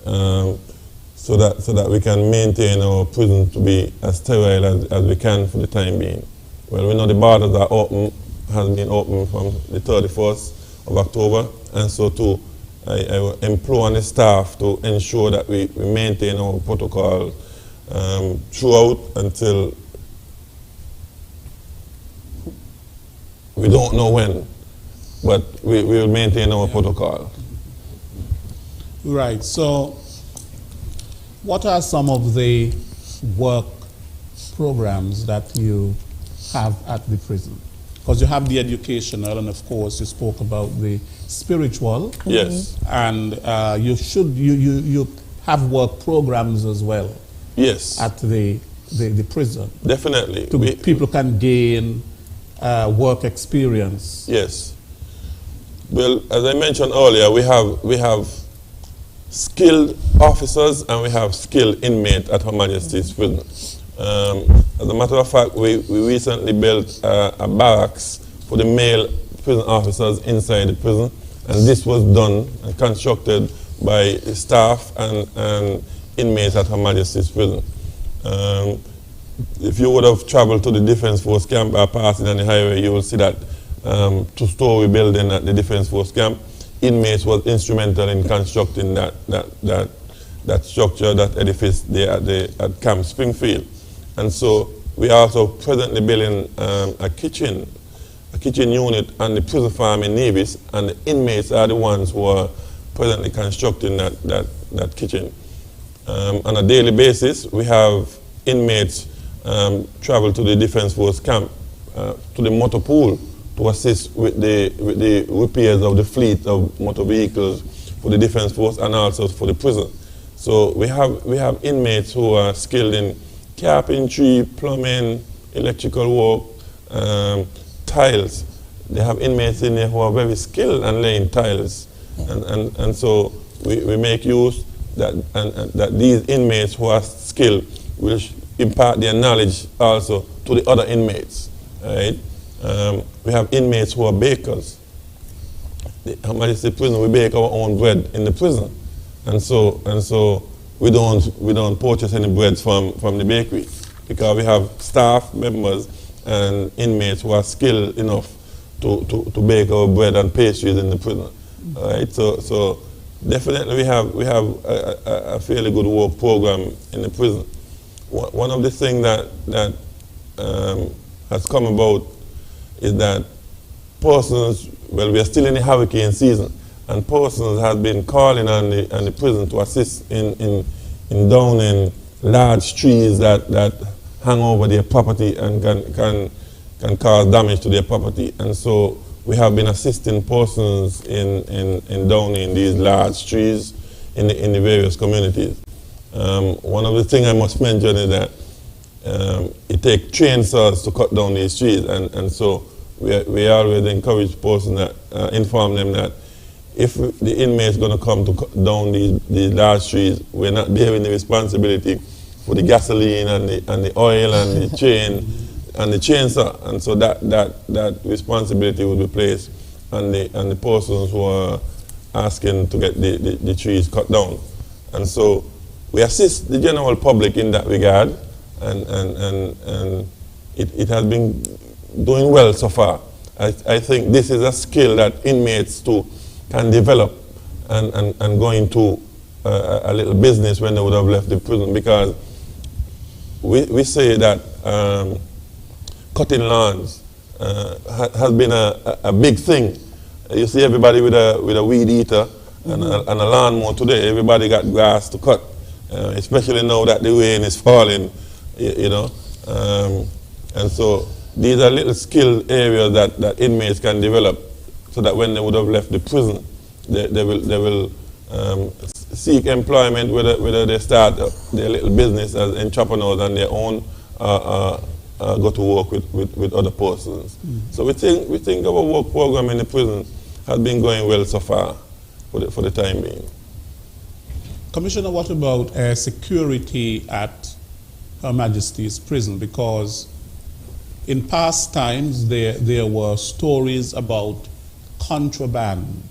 so that we can maintain our prison to be as sterile as we can for the time being. Well, we know the borders are open, has been open from the 31st of October, and so too I will implore on the staff to ensure that we maintain our protocol throughout until we don't know when, but we will maintain our protocol. Right, so what are some of the work programs that you have at the prison? Because you have the educational, and of course you spoke about the spiritual. Yes. And you have work programs as well. Yes. At the prison. Definitely. People can gain work experience. Yes. Well, as I mentioned earlier, we have skilled officers and we have skilled inmates at Her Majesty's Prison. As a matter of fact, we recently built a barracks for the male prison officers inside the prison, and this was done and constructed by staff and inmates at Her Majesty's Prison. If you would have traveled to the Defense Force camp or passing on the highway, you will see that 2-story building at the Defense Force camp. Inmates was instrumental in constructing that structure, that edifice there at Camp Springfield. And so we are also presently building a kitchen unit on the prison farm in Nevis, and the inmates are the ones who are presently constructing that kitchen. On a daily basis, we have inmates travel to the Defense Force camp, to the motor pool, to assist with the repairs of the fleet of motor vehicles for the Defense Force and also for the prison. So we have inmates who are skilled in carpentry, plumbing, electrical work, tiles. They have inmates in there who are very skilled in laying tiles. Yeah. And so we make use that these inmates who are skilled will impart their knowledge also to the other inmates. Right? We have inmates who are bakers. Her Majesty's Prison, we bake our own bread in the prison. And so we don't purchase any breads from the bakery, because we have staff members and inmates who are skilled enough to bake our bread and pastries in the prison. All right? So definitely we have a fairly good work program in the prison. One of the things that has come about is that persons, well, we are still in the hurricane season, and persons have been calling on the prison to assist in downing large trees that hang over their property and can cause damage to their property. And so we have been assisting persons in downing these large trees in the various communities. One of the things I must mention is that it takes chainsaws to cut down these trees, and so we always encourage persons that inform them that if the inmate is going to come to cut down these large trees, we're not bearing the responsibility for the gasoline and the oil and the chain. the chainsaw, and so that responsibility would be placed on the persons who are asking to get the trees cut down. And so we assist the general public in that regard, and it has been doing well so far. I think this is a skill that inmates too can develop and go into a little business when they would have left the prison, because we say that cutting lawns has been a big thing. You see everybody with a weed eater and a lawnmower today. Everybody got grass to cut, especially now that the rain is falling, you know. And so these are little skill areas that inmates can develop, so that when they would have left the prison, they will seek employment, whether they start their little business as entrepreneurs on their own, go to work with other persons. So we think our work program in the prison has been going well so far for the time being. Commissioner, what about security at Her Majesty's prison? Because in past times there were stories about contraband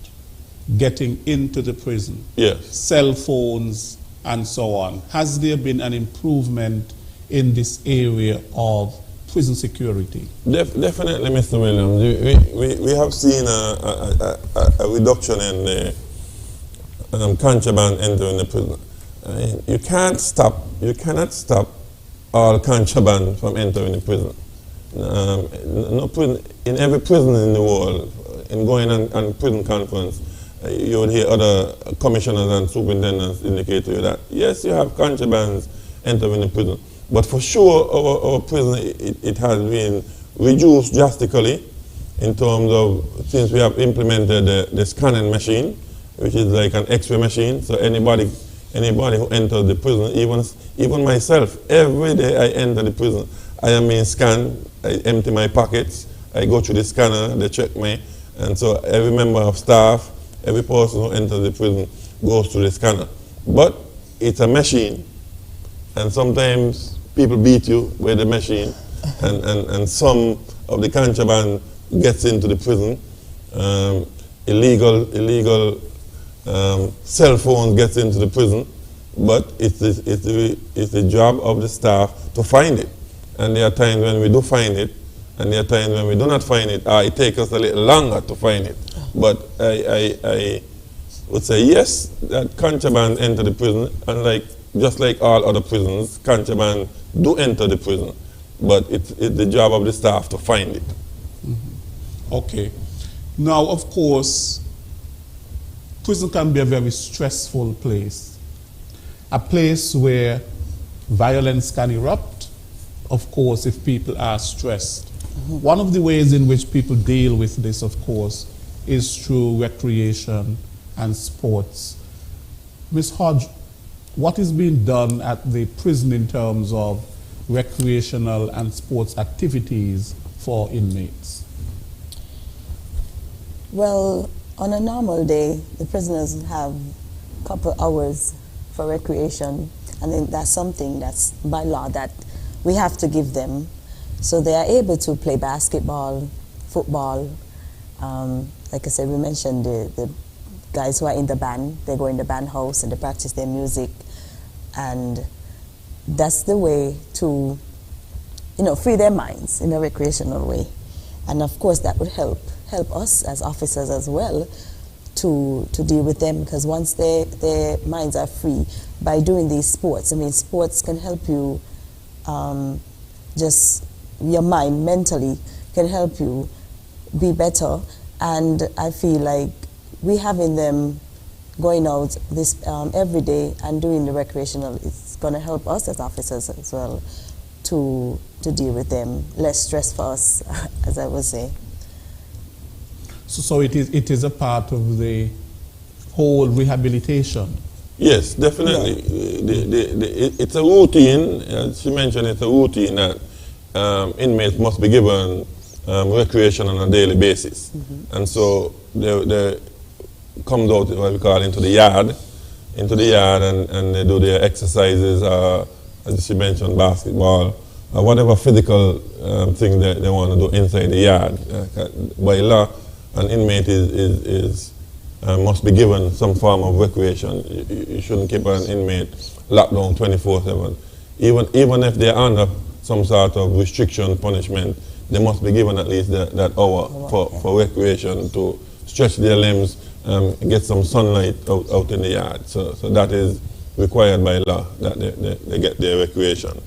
getting into the prison. Yes. Cell phones and so on. Has there been an improvement in this area of prison security? Definitely, Mr. Williams. We have seen a reduction in the contraband entering the prison. You cannot stop all contraband from entering the prison. No prison, in every prison in the world, in going on prison conference, you would hear other commissioners and superintendents indicate to you that yes, you have contrabands entering the prison, but for sure our prison it has been reduced drastically in terms of, since we have implemented the scanning machine, which is like an X-ray machine. So anybody who enters the prison, even myself, every day I enter the prison, I am being scanned. I empty my pockets, I go through the scanner, they check me, and so every member of staff, every person who enters the prison goes through the scanner. But it's a machine, and sometimes people beat you with the machine, and some of the contraband gets into the prison. Illegal cell phones gets into the prison, but it's the job of the staff to find it. And there are times when we do find it, and there are times when we do not find it, or it takes us a little longer to find it. But I would say yes, that contraband enter the prison, and just like all other prisons, contraband do enter the prison, but it's the job of the staff to find it. Okay. Now, of course, prison can be a very stressful place, a place where violence can erupt, of course, if people are stressed. One of the ways in which people deal with this, of course, is through recreation and sports. Ms. Hodge, what is being done at the prison in terms of recreational and sports activities for inmates? Well, on a normal day, the prisoners have a couple hours for recreation, and then that's something that's by law that we have to give them. So they are able to play basketball, football. Like I said, we mentioned the guys who are in the band, they go in the band house and they practice their music. And that's the way to, free their minds in a recreational way. And of course that would help us as officers as well to deal with them, because once their minds are free by doing these sports, sports can help you, just your mind mentally can help you be better. And I feel like we having them going out this every day and doing the recreational, it's going to help us as officers as well to deal with them. Less stress for us, as I would say. So it is a part of the whole rehabilitation. Yes, definitely. Yeah. It's a routine, as she mentioned, it's a routine that inmates must be given recreation on a daily basis. And so they comes out, what we call, into the yard, and they do their exercises, as she mentioned, basketball, whatever physical thing they want to do inside the yard. By law, an inmate must be given some form of recreation. You shouldn't keep an inmate locked down 24/7. Even if they're under some sort of restriction, punishment, they must be given at least that hour for recreation, to stretch their limbs, get some sunlight out in the yard. So that is required by law, that they get their recreation.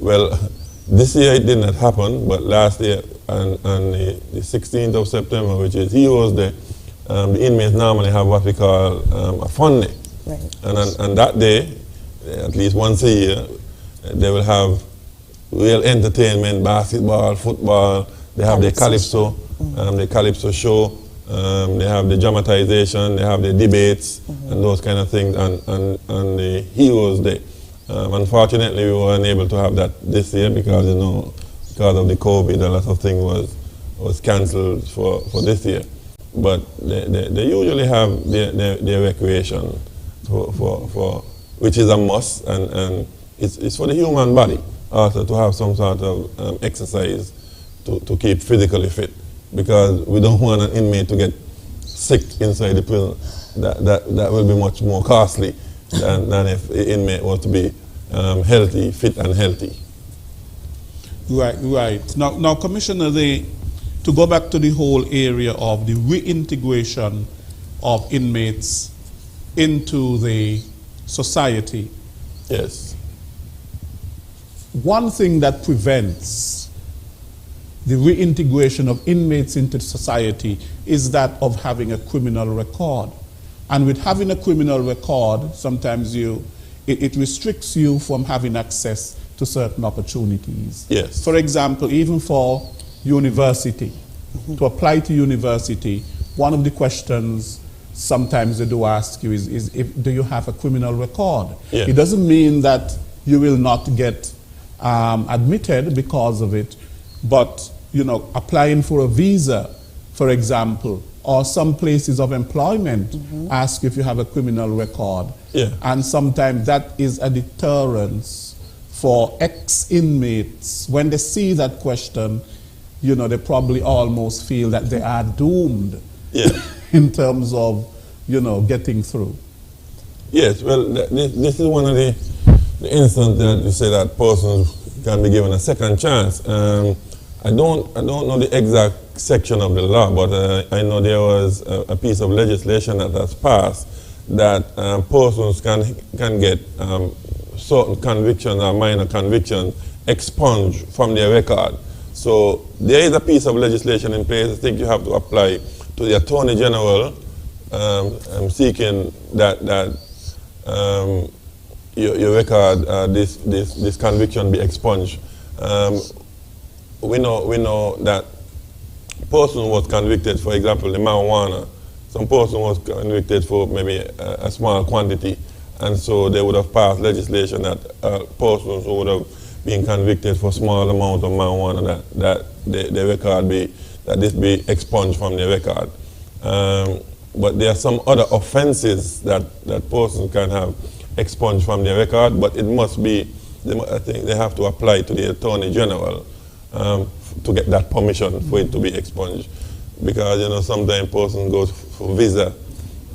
Well, this year it did not happen, but last year on the 16th of September, which is Heroes Day, the inmates normally have what we call a fun day. Right. And that day, at least once a year, they will have real entertainment, basketball, football. They have the calypso, the calypso show. They have the dramatization. They have the debates and those kind of things. And the Heroes Day. Unfortunately, we were unable to have that this year because because of the COVID, a lot of things was cancelled for this year. But they usually have their recreation for which is a must, and it's for the human body also to have some sort of exercise to keep physically fit, because we don't want an inmate to get sick inside the prison. That will be much more costly than if the inmate was to be healthy, fit and healthy. Right. Now, Commissioner, to go back to the whole area of the reintegration of inmates into the society. Yes. One thing that prevents the reintegration of inmates into society is that of having a criminal record. And with having a criminal record, sometimes it restricts you from having access to certain opportunities. Yes. For example, even for university, to apply to university, one of the questions sometimes they do ask you is do you have a criminal record? Yeah. It doesn't mean that you will not get admitted because of it, but applying for a visa, for example, or some places of employment ask if you have a criminal record. Yeah. And sometimes that is a deterrence for ex-inmates. When they see that question, they probably almost feel that they are doomed. Yeah. In terms of, getting through. Yes, well, this is one of the instances that you say that persons can be given a second chance. I don't know the exact section of the law, but I know there was a piece of legislation that has passed that persons can get certain convictions or minor convictions expunged from their record. So there is a piece of legislation in place. I think you have to apply to the Attorney General seeking that your record, this conviction be expunged. We know that person was convicted, for example, the marijuana. Some person was convicted for maybe a small quantity, and so they would have passed legislation that persons who would have been convicted for small amount of marijuana that their record this be expunged from their record. But there are some other offenses that persons can have expunged from their record, but it must be, I think they have to apply to the Attorney General to get that permission for it to be expunged. Because, sometimes person goes for visa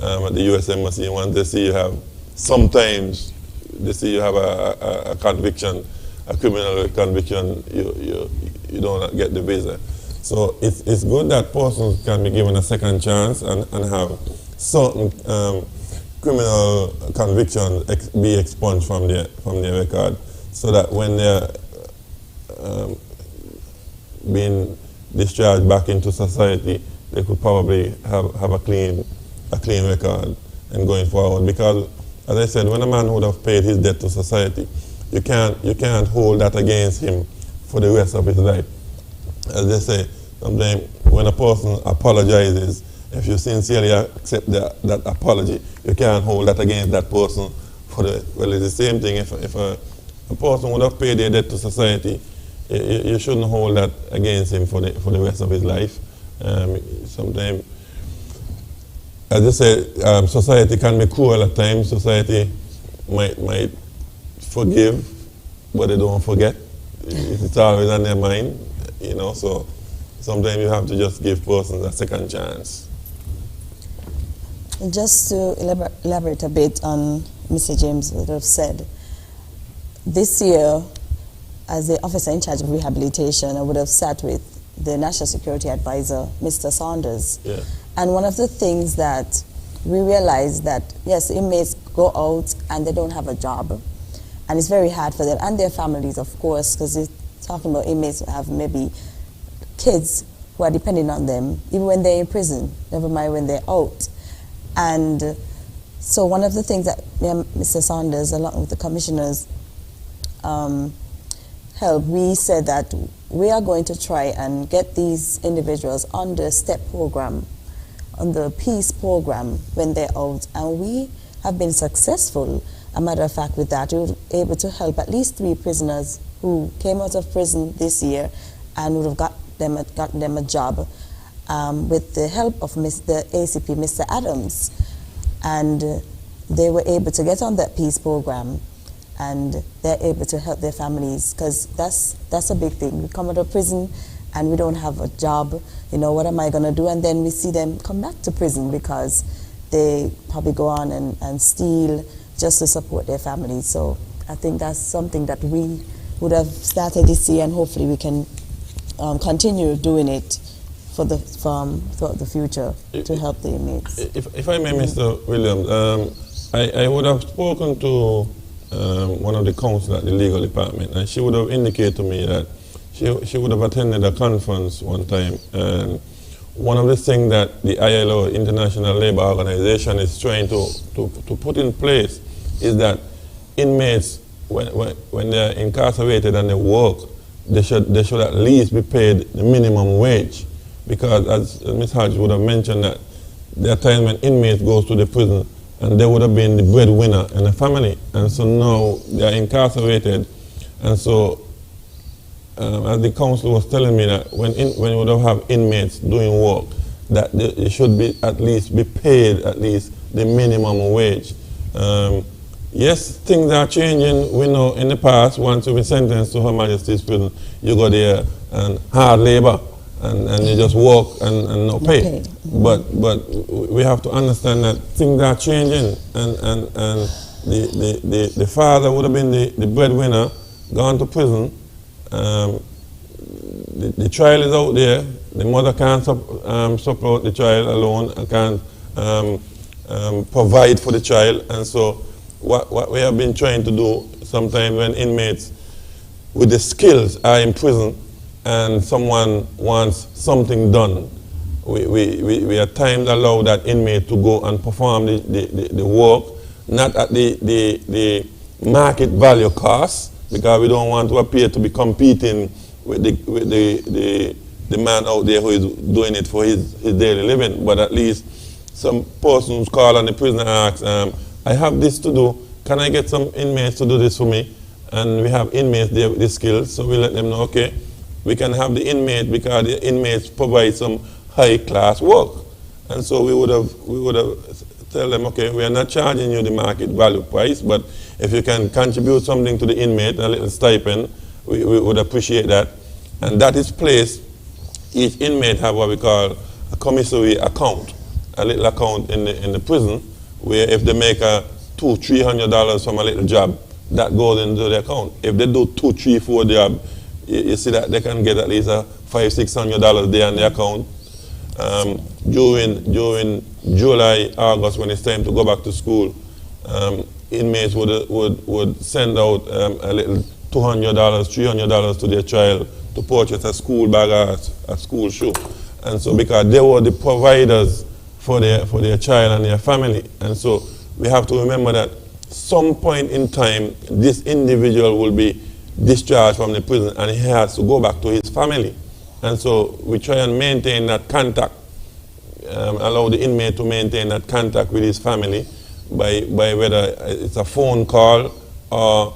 at the U.S. Embassy, and once they see you have, sometimes they see you have a conviction, a criminal conviction, you don't get the visa. So it's good that persons can be given a second chance and have certain criminal convictions be expunged from their record, so that when they're being discharged back into society, they could probably have a clean record and going forward. Because, as I said, when a man would have paid his debt to society, you can't hold that against him for the rest of his life. As they say, sometimes when a person apologizes, if you sincerely accept that apology, you can't hold that against that person for the. Well, it's the same thing. If a person would have paid their debt to society, you shouldn't hold that against him for the rest of his life. Sometimes, as I say, society can be cruel at times. Society might forgive but they don't forget. It's always on their mind, you know, so sometimes you have to just give persons a second chance. Just to elaborate a bit on Mr. James would have said, this year, as the officer in charge of rehabilitation, I would have sat with the National Security Advisor, Mr. Saunders. Yeah. And one of the things that we realized that, yes, inmates go out and they don't have a job. And it's very hard for them and their families, of course, because they're talking about inmates who have maybe kids who are depending on them, even when they're in prison, never mind when they're out. And so one of the things that Mr. Saunders, along with the commissioners, helped, we said that we are going to try and get these individuals on the STEP program, on the peace program when they're out. And we have been successful, a matter of fact, with that. We were able to help at least 3 prisoners who came out of prison this year and would have gotten them a job with the help of the ACP, Mr. Adams. And they were able to get on that peace program, and they're able to help their families, because that's a big thing. We come out of prison and we don't have a job, you know, what am I going to do? And then we see them come back to prison because they probably go on and steal just to support their families. So I think that's something that we would have started this year, and hopefully we can continue doing it throughout the future to help the inmates. If I may, Mr. Williams, I would have spoken to one of the counsel at the legal department, and she would have indicated to me that she would have attended a conference one time, and one of the things that the ILO, International Labour Organization, is trying to put in place is that inmates, when they're incarcerated and they work, they should at least be paid the minimum wage. Because as Ms. Hodge would have mentioned, that there are times when inmates go to the prison and they would have been the breadwinner in the family, and so now they are incarcerated. And so as the council was telling me, that when you would have inmates doing work, that they should be at least be paid at least the minimum wage. Yes, things are changing. We know in the past, once you've been sentenced to Her Majesty's prison, you go there and hard labor, and you just work and no pay. But we have to understand that things are changing, and the father would have been the breadwinner, gone to prison. The child is out there. The mother can't support the child alone, and can't provide for the child. And so what we have been trying to do sometimes when inmates with the skills are in prison and someone wants something done, we at times allow that inmate to go and perform the work, not at the market value cost, because we don't want to appear to be competing with the man out there who is doing it for his daily living. But at least some persons call on the prisoner and ask, I have this to do, can I get some inmates to do this for me? And we have inmates there with the skills, so we let them know, okay, we can have the inmate, because the inmates provide some high class work. And so we would have tell them, okay, we are not charging you the market value price, but if you can contribute something to the inmate, a little stipend, we would appreciate that. And that is placed, each inmate have what we call a commissary account, a little account in the prison, where if they make $200-300 from a little job, that goes into the account. If they do 2, 3, 4 jobs, you see that they can get at least $500-600 there in the account. During July, August, when it's time to go back to school, inmates would send out a little $200, $300 to their child to purchase a school bag or a school shoe. And so because they were the providers for their child and their family. And so we have to remember that some point in time, this individual will be discharged from the prison and he has to go back to his family. And so we try and maintain that contact, allow the inmate to maintain that contact with his family by whether it's a phone call or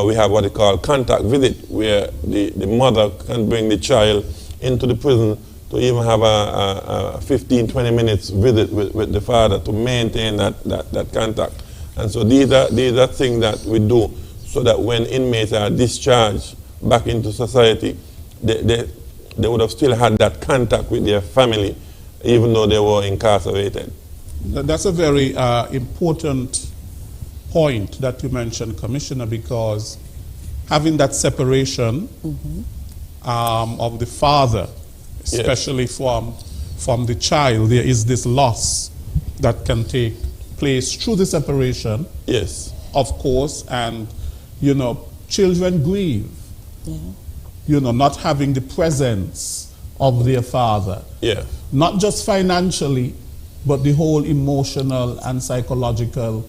we have what they call contact visit, where the mother can bring the child into the prison to even have a 15-20 minutes visit with the father to maintain that contact. And so these are things that we do so that when inmates are discharged back into society, they would have still had that contact with their family, even though they were incarcerated. That's a very important point that you mentioned, Commissioner, because having that separation of the father, especially from the child, there is this loss that can take place through the separation. Yes. Of course, and, you know, children grieve. Yeah. You know, not having the presence of their father. Yeah. Not just financially, but the whole emotional and psychological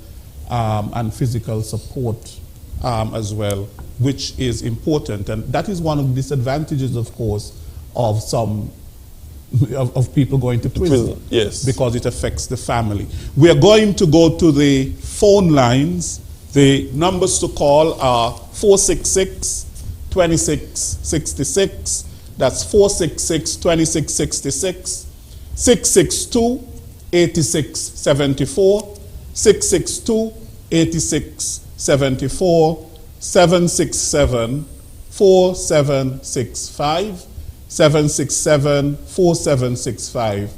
and physical support as well, which is important. And that is one of the disadvantages, of course, of some of people going to prison. Yes. Because it affects the family. We are going to go to the phone lines. The numbers to call are 466-2666. That's 466-2666. 662-8674. 662-8674. 767-4765. 767-4765.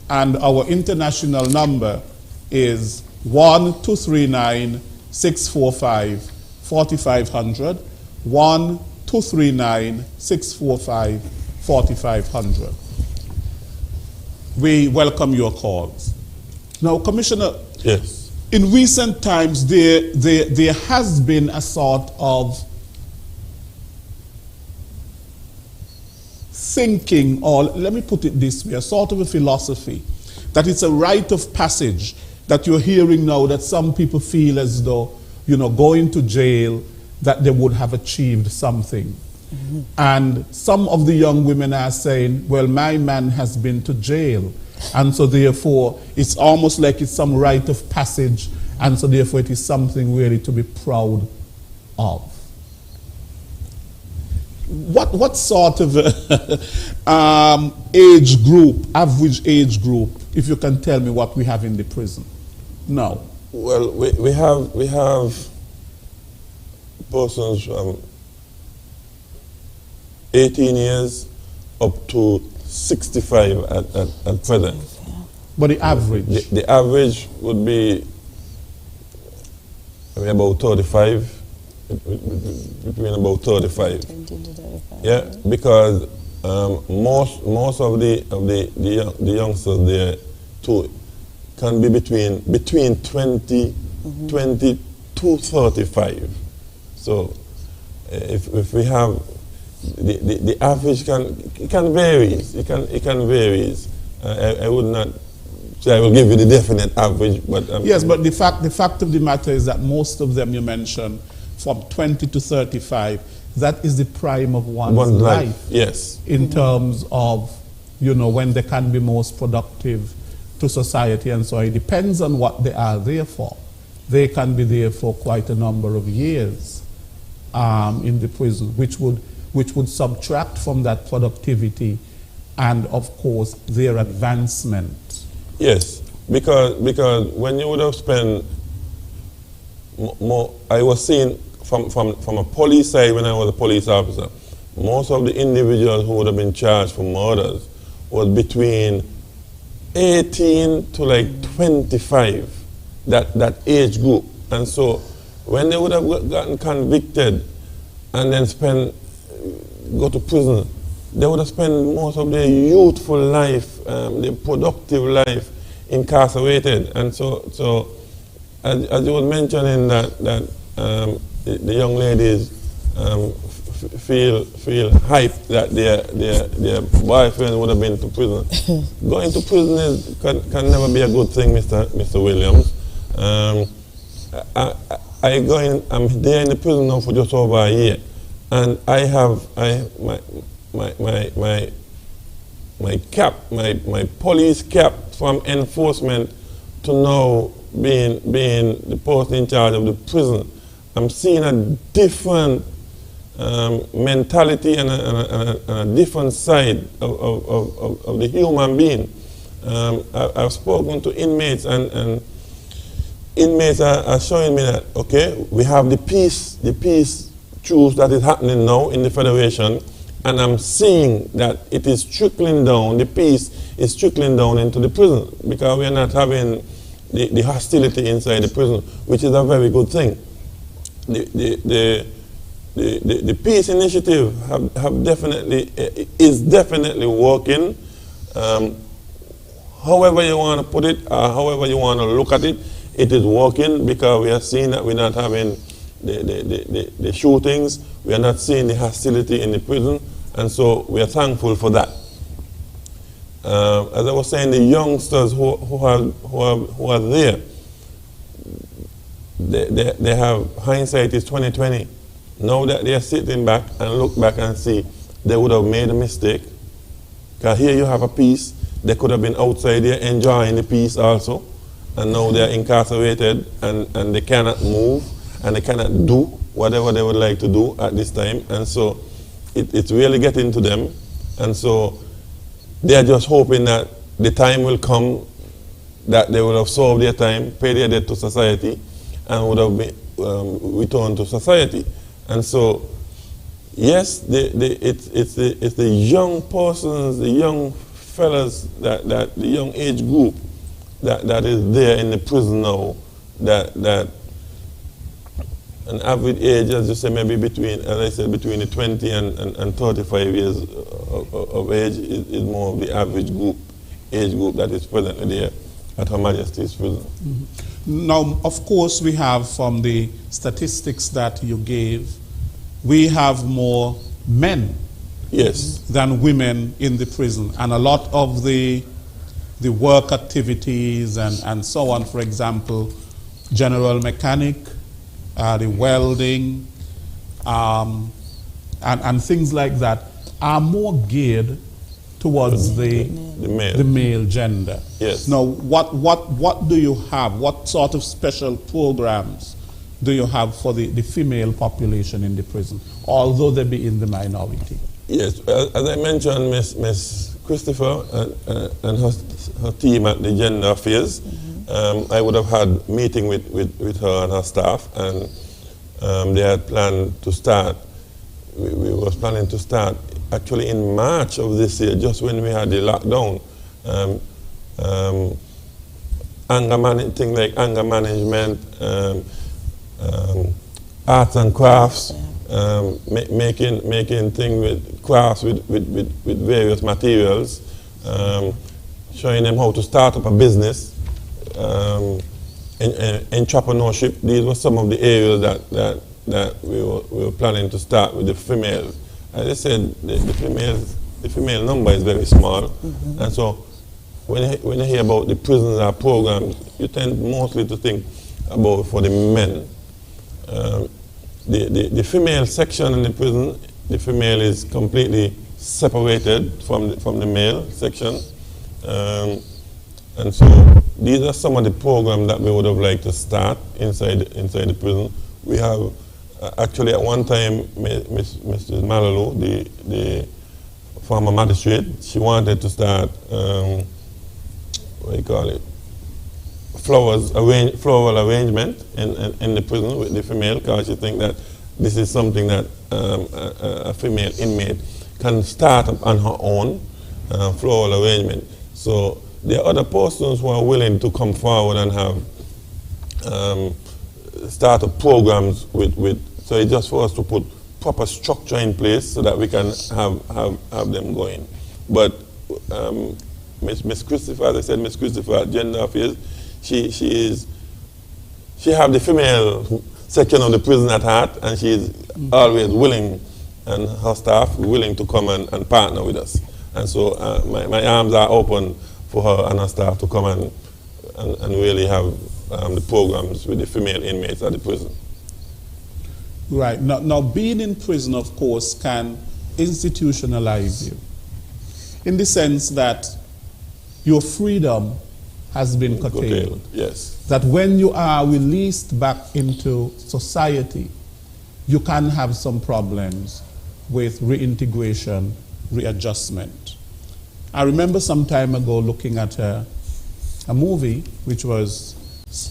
And our international number is 1-239-645-4500. 1-239-645-4500. We welcome your calls. Now, Commissioner, yes, in recent times there has been a sort of thinking, or let me put it this way, a sort of a philosophy that it's a rite of passage that you're hearing now, that some people feel as though, you know, going to jail, that they would have achieved something. And some of the young women are saying, well, my man has been to jail, and so therefore it's almost like it's some rite of passage, and so therefore it is something really to be proud of. What sort of age group, average age group, if you can tell me what we have in the prison now? Well, we have persons from 18 years up to 65 at present. But the average? The average would be about 35. Between about 35. 20 to 35. Yeah, because most of the youngsters there too can be between 20 to 35. So if we have the average can vary. It can vary. I would not say I will give you the definite average, but yes, but the fact of the matter is that most of them you mentioned, from 20 to 35, that is the prime of one's life. Yes. In terms of, you know, when they can be most productive to society, and so it depends on what they are there for. They can be there for quite a number of years in the prison, which would subtract from that productivity and, of course, their advancement. Yes, because when you would have spent more, I was seeing from a police side when I was a police officer, most of the individuals who would have been charged for murders was between 18 to like 25, that age group. And so when they would have gotten convicted and then go to prison, they would have spent most of their youthful life, their productive life incarcerated. And so as you were mentioning that the young ladies feel hyped that their boyfriend would have been to prison. Going to prison can never be a good thing, Mr. Williams. I'm there in the prison now for just over a year, and I have my cap, my police cap from enforcement to now being the person in charge of the prison. I'm seeing a different mentality and a different side of the human being. I've spoken to inmates, and inmates are showing me that, okay, we have the peace truce that is happening now in the Federation, and I'm seeing that it is trickling down, the peace is trickling down into the prison, because we are not having the hostility inside the prison, which is a very good thing. The peace initiative is definitely working. However you want to put it, however you want to look at it, it is working, because we are seeing that we're not having the shootings, we are not seeing the hostility in the prison, and so we are thankful for that. As I was saying, the youngsters who are there, they have hindsight is 20/20. Now that they are sitting back and look back and see they would have made a mistake, because here you have a peace, they could have been outside there enjoying the peace also, and now they are incarcerated and they cannot move and they cannot do whatever they would like to do at this time, and so it's really getting to them, and so they are just hoping that the time will come that they will have solved their time, pay their debt to society, and would have been, returned to society. And so, yes, it's the young persons, the young fellas, that the young age group that is there in the prison now, that an average age, as you say, maybe between, as I said, between the 20 and 35 years of age is more of the average age group that is presently there at Her Majesty's prison. Mm-hmm. Now, of course, we have from the statistics that you gave, we have more men than women in the prison, and a lot of the work activities and so on, for example, general mechanic, the welding, and things like that are more geared towards the male gender. Yes. Now, what do you have? What sort of special programs do you have for the female population in the prison, although they be in the minority? Yes, as I mentioned, Miss Christopher and her team at the Gender Affairs, I would have had meeting with her and her staff, and they had planned to start. We was planning to start actually in March of this year, just when we had the lockdown. Things like anger management, arts and crafts, making things with crafts with various materials, showing them how to start up a business, entrepreneurship. These were some of the areas that we were planning to start with the females. As I said, the female number is very small, and so when you hear about the prisons or programs, you tend mostly to think about for the men. The female section in the prison, the female is completely separated from the male section, and so these are some of the programs that we would have liked to start inside the prison. We have actually at one time, Mrs. Malalu, the former magistrate, she wanted to start what do you call it? Floral arrangement in the prison with the female, because she thinks that this is something that a female inmate can start up on her own, floral arrangement. So there are other persons who are willing to come forward and have start up programs so it's just for us to put proper structure in place so that we can have them going. But Miss Christopher, as I said, Miss Christopher at Gender Affairs, she have the female section of the prison at heart, and she is always willing, and her staff willing to come and partner with us. And so my arms are open for her and her staff to come and really have the programs with the female inmates at the prison. Right. Now being in prison, of course, can institutionalize you, in the sense that your freedom has been curtailed. Yes. That when you are released back into society, you can have some problems with reintegration, readjustment. I remember some time ago looking at a movie which was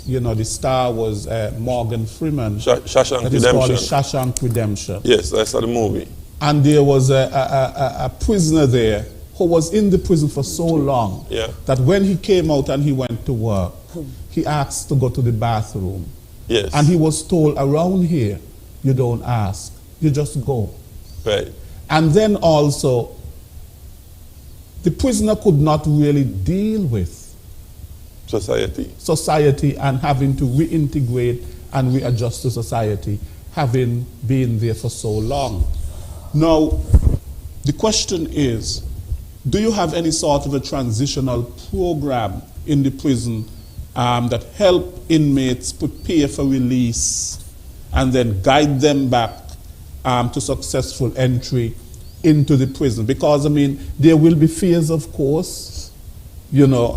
you know, the star was Morgan Freeman. Shawshank That is called Redemption. Shawshank Redemption. Yes, I saw the movie. And there was a prisoner there who was in the prison for so long that when he came out and he went to work, he asked to go to the bathroom. Yes. And he was told, around here, you don't ask, you just go. Right. And then also, the prisoner could not really deal with society and having to reintegrate and readjust to society, having been there for so long. Now, the question is, do you have any sort of a transitional program in the prison that help inmates prepare for release and then guide them back to successful entry into the prison? Because, I mean, there will be fears, of course, you know,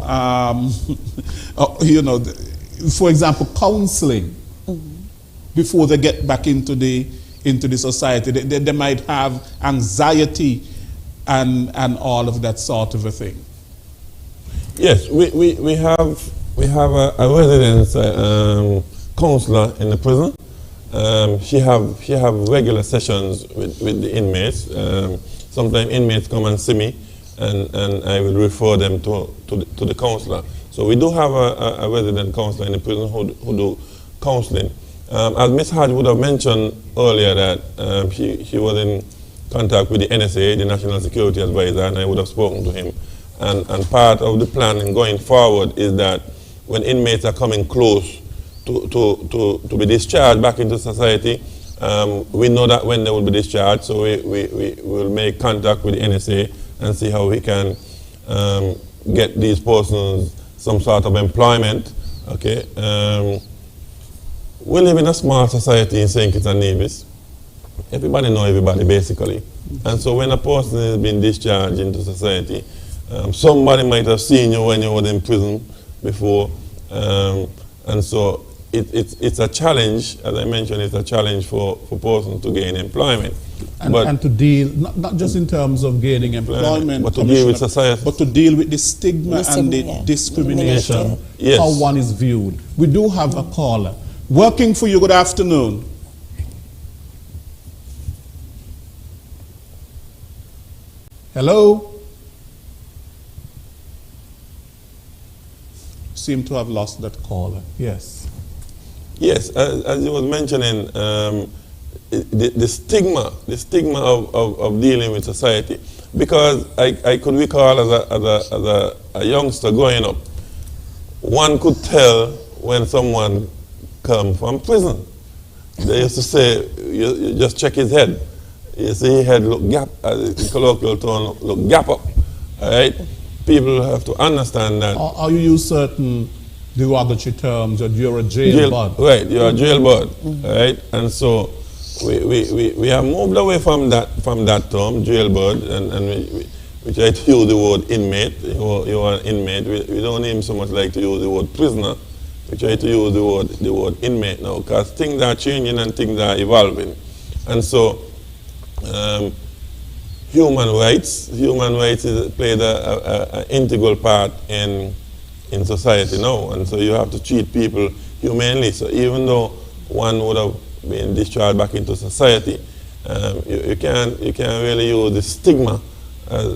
for example, counseling before they get back into the society. They might have anxiety and all of that sort of a thing. Yes, we have a residence counselor in the prison. She have regular sessions with the inmates. Sometimes inmates come and see me, and I will refer them to the counselor. So we do have a resident counselor in the prison who do counseling. As Ms. Hodge would have mentioned earlier that she was in contact with the NSA, the National Security Advisor, and I would have spoken to him. And part of the plan in going forward is that when inmates are coming close to be discharged back into society, we know that when they will be discharged, so we will make contact with the NSA and see how we can get these persons some sort of employment. Okay. We live in a small society in St. Kitts and Nevis. Everybody knows everybody, basically. And so when a person is being discharged into society, somebody might have seen you when you were in prison before. And so it's a challenge, as I mentioned, it's a challenge for persons to gain employment. And to deal, not just in terms of gaining employment, but to deal with society. But to deal with the stigma and the discrimination, how one is viewed. We do have a caller. Working for you, good afternoon. Hello? Seem to have lost that caller. Yes. Yes, as you was mentioning, the stigma of dealing with society. Because I could recall as a youngster growing up, one could tell when someone come from prison. They used to say, you just check his head. You see his head look gap, as colloquial tone, look gap up. All right? People have to understand that. Or you use certain derogatory terms, that you're a jailbird. Right, you're a jailbird. Right? And so we have moved away from that term, jailbird, and we try to use the word inmate. You're an inmate. We don't even so much like to use the word prisoner. We try to use the word inmate now, because things are changing and things are evolving. And so human rights played an integral part in society now, and so you have to treat people humanely. So even though one would have been discharged back into society, you can't really use the stigma as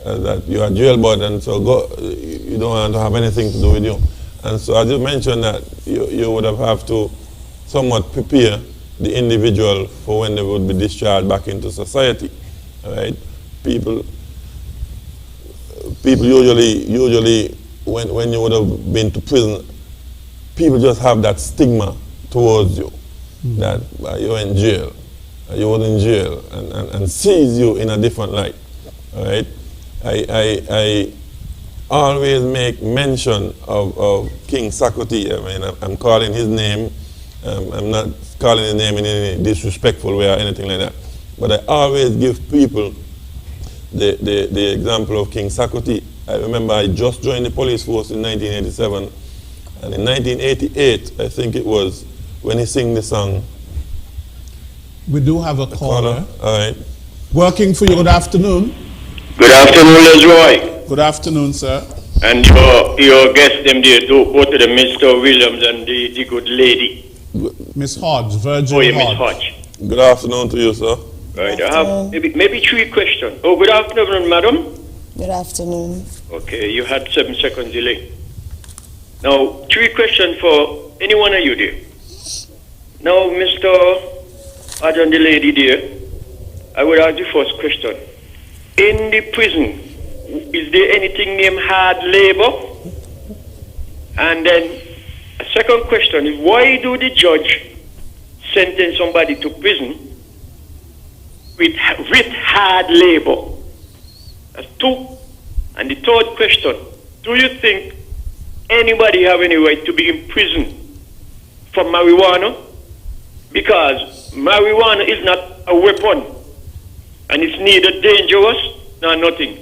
that you are jailbird, and so you don't want to have anything to do with you. And so as you mentioned that you would have to somewhat prepare the individual for when they would be discharged back into society. All right? People usually when you would have been to prison, people just have that stigma towards you, that you're in jail, you were in jail, and sees you in a different light. All right? I always make mention of King Sakoti. I mean, I'm calling his name. I'm not calling his name in any disrespectful way or anything like that. But I always give people the example of King Sakoti. I remember I just joined the police force in 1987. And in 1988, I think it was, when he sang the song. We do have a caller. All right. Working for you, good afternoon. Good afternoon, Lesroy. Good afternoon, sir. And your guest them there, both of them, Mr. Williams and the good lady. Miss Hodge, Virgin Oh, yeah, Miss Hodge. Hodge. Good afternoon to you, sir. Right, I have maybe 3 questions. Oh, good afternoon, madam. Good afternoon. Okay, you had 7 seconds delay. Now, 3 questions for any one of you there. Now, Mr. Adjan, the lady there, I would ask the first question. In the prison, is there anything named hard labor? And then a second question is, why do the judge sentence somebody to prison with hard labor? That's 2. And the third question, do you think anybody have any right to be in prison for marijuana? Because marijuana is not a weapon, and it's neither dangerous nor nothing.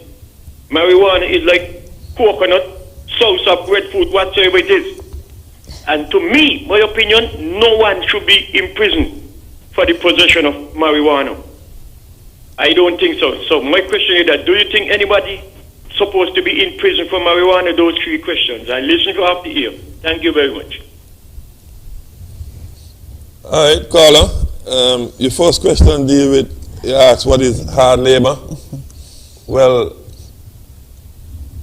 Marijuana is like coconut, salsa, breadfruit, whatsoever it is. And to me, my opinion, no one should be in prison for the possession of marijuana. I don't think so. So my question is that, do you think anybody supposed to be in prison for marijuana? Those 3 questions. I listen to half the ear. Thank you very much. All right, caller. Your first question deal with, you asked what is hard labor. Well,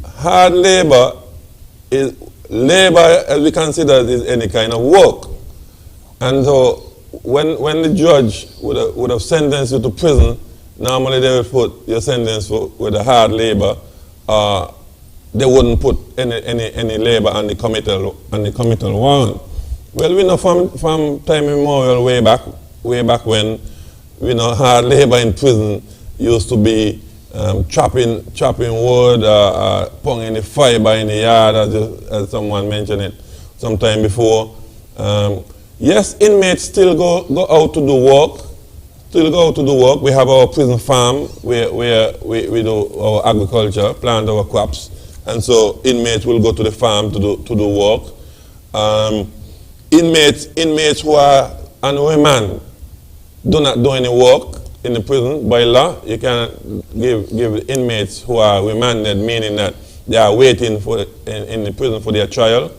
hard labor is labor as we consider it is any kind of work. And so when the judge would have sentenced you to prison, normally they would put your sentence with a hard labor. They wouldn't put any labor on the committal warrant. Well, we know from time immemorial, way back when, we know hard labor in prison used to be chopping wood, putting the fiber in the yard, as someone mentioned it sometime before. Yes, inmates still go out to do work. We have our prison farm where we do our agriculture, plant our crops, and so inmates will go to the farm to do work. Inmates who are on remand do not do any work in the prison. By law, you cannot give inmates who are remanded, meaning that they are waiting in the prison for their trial.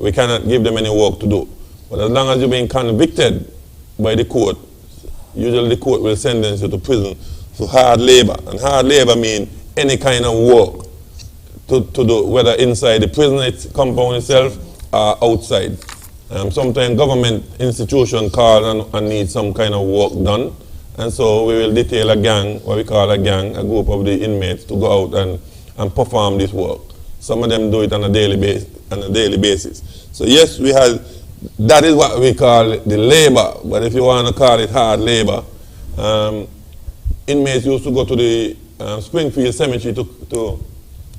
We cannot give them any work to do. But as long as you're being convicted by the court, usually the court will sentence you to prison for hard labor. And hard labor means any kind of work to do, whether inside the prison compound itself or outside. Sometimes government institutions call and need some kind of work done. And so we will detail a gang, what we call a gang, a group of the inmates to go out and perform this work. Some of them do it on a daily basis. So yes, that is what we call the labor. But if you want to call it hard labor, inmates used to go to the Springfield Cemetery to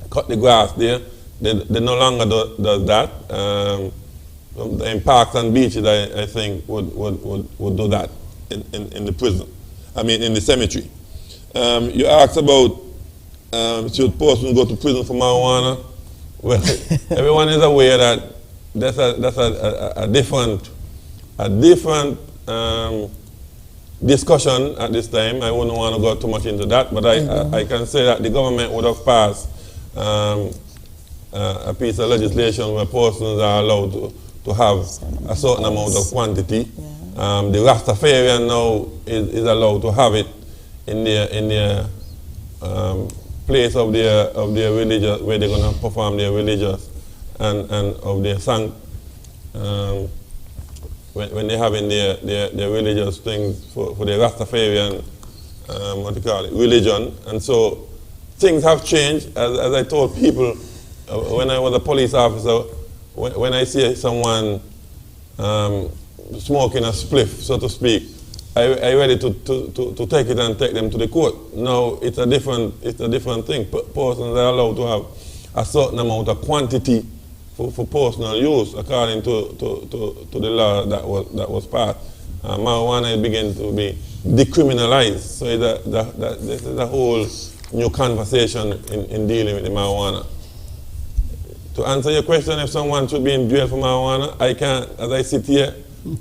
cut the grass there. They no longer does that. In parks and beaches, I think, would do that in the prison. I mean, in the cemetery. You asked about should a person go to prison for marijuana? Well, everyone is aware that that's a different discussion at this time. I wouldn't want to go too much into that, but I can say that the government would have passed a piece of legislation where persons are allowed to have a certain amount of quantity. The Rastafarian now is allowed to have it in their place of their religious, where they're going to perform their religious and of their song. When they have in their religious things for their Rastafarian, religion. And so things have changed. As I told people, when I was a police officer, when I see someone smoking a spliff, so to speak, I ready to take it and take them to the court. Now it's a different thing. Persons are allowed to have a certain amount of quantity for personal use according to the law that was passed. Marijuana is beginning to be decriminalized. So this is a whole new conversation in dealing with the marijuana. To answer your question, if someone should be in jail for marijuana, I can't, as I sit here,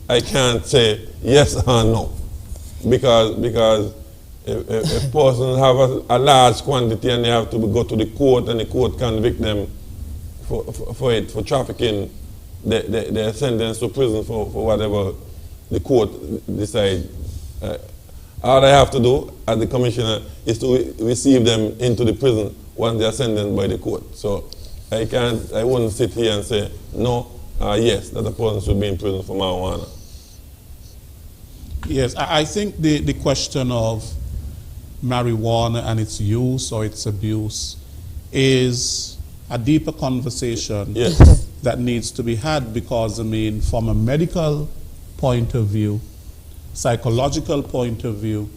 I can't say yes or no. Because if persons have a large quantity and they have to go to the court and the court convict them, for trafficking, they're sentenced to prison for whatever the court decide. All I have to do as the commissioner is to receive them into the prison once they are sentenced by the court. So I wouldn't sit here and say no, yes, that a person should be in prison for marijuana. Yes, I think the question of marijuana and its use or its abuse is a deeper conversation yes. that needs to be had, because, I mean, from a medical point of view, psychological point of view,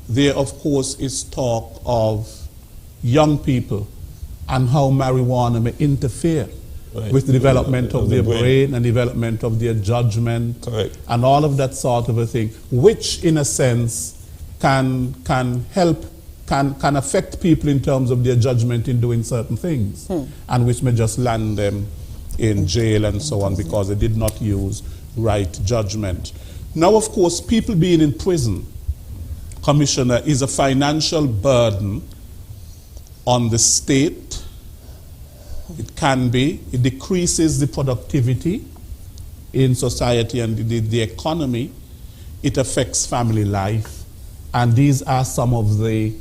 there, of course, is talk of young people and how marijuana may interfere with the development of their brain and development of their judgment. Correct. And all of that sort of a thing, which, in a sense, can affect people in terms of their judgment in doing certain things, and which may just land them in jail and so on because they did not use right judgment. Now, of course, people being in prison, Commissioner, is a financial burden on the state. It can be. It decreases the productivity in society and the economy. It affects family life. And these are some of the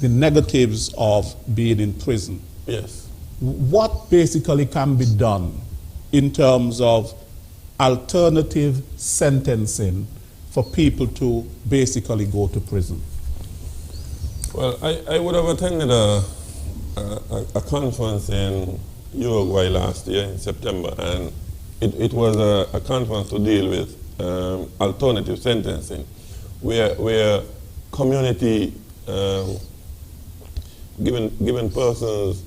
negatives of being in prison. Yes. What basically can be done in terms of alternative sentencing for people to basically go to prison? Well, I would have attended a conference in Uruguay last year in September, and it was a conference to deal with alternative sentencing, where community, given persons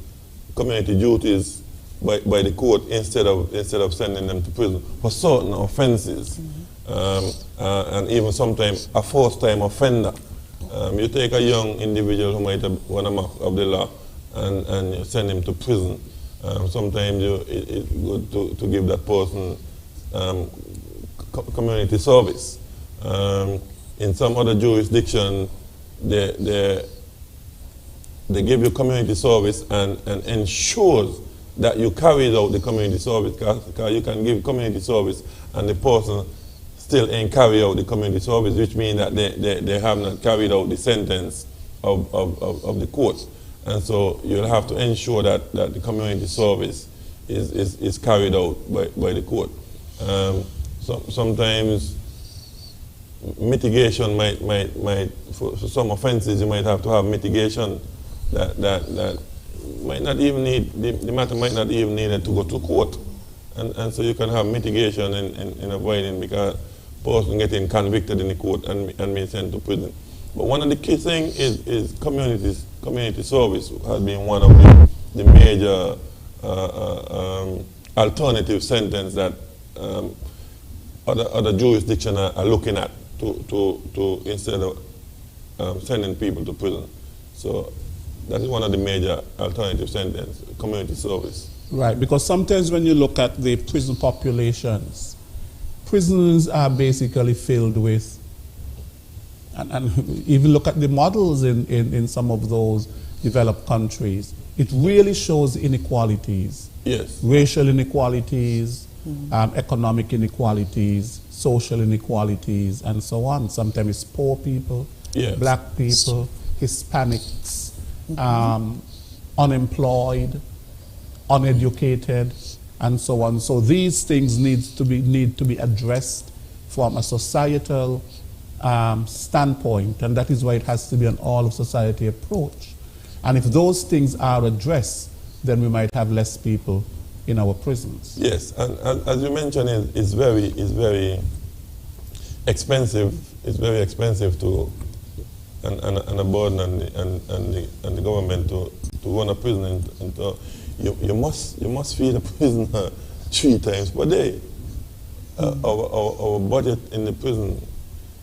community duties by the court instead of sending them to prison for certain offenses, and even sometimes a first-time offender. You take a young individual who might have run amok of the law and you send him to prison. Sometimes it's good to give that person community service. In some other jurisdiction, they give you community service and ensures that you carried out the community service, because you can give community service and the person still ain't carry out the community service, which means that they have not carried out the sentence of the court. And so you'll have to ensure that the community service is carried out by the court. Sometimes mitigation might for some offenses you might have to have mitigation that might not even need, the matter might not even need to go to court. And so you can have mitigation in avoiding, because person getting convicted in the court and being sent to prison. But one of the key things is community service has been one of the major alternative sentence that other jurisdictions are looking at to instead of sending people to prison. So that is one of the major alternative sentence, community service. Right, because sometimes when you look at the prison populations, prisons are basically filled with, and even look at the models in some of those developed countries, it really shows inequalities. Yes. Racial inequalities, economic inequalities, social inequalities, and so on. Sometimes it's poor people, yes, black people, Hispanics, unemployed, uneducated, and so on. So these things need to be addressed from a societal standpoint, and that is why it has to be an all-of-society approach. And if those things are addressed, then we might have less people in our prisons. Yes, and as you mentioned, it's very expensive. It's very expensive to and a burden and the government to run a prison, and you must feed a prisoner 3 times per day. Our budget in the prison,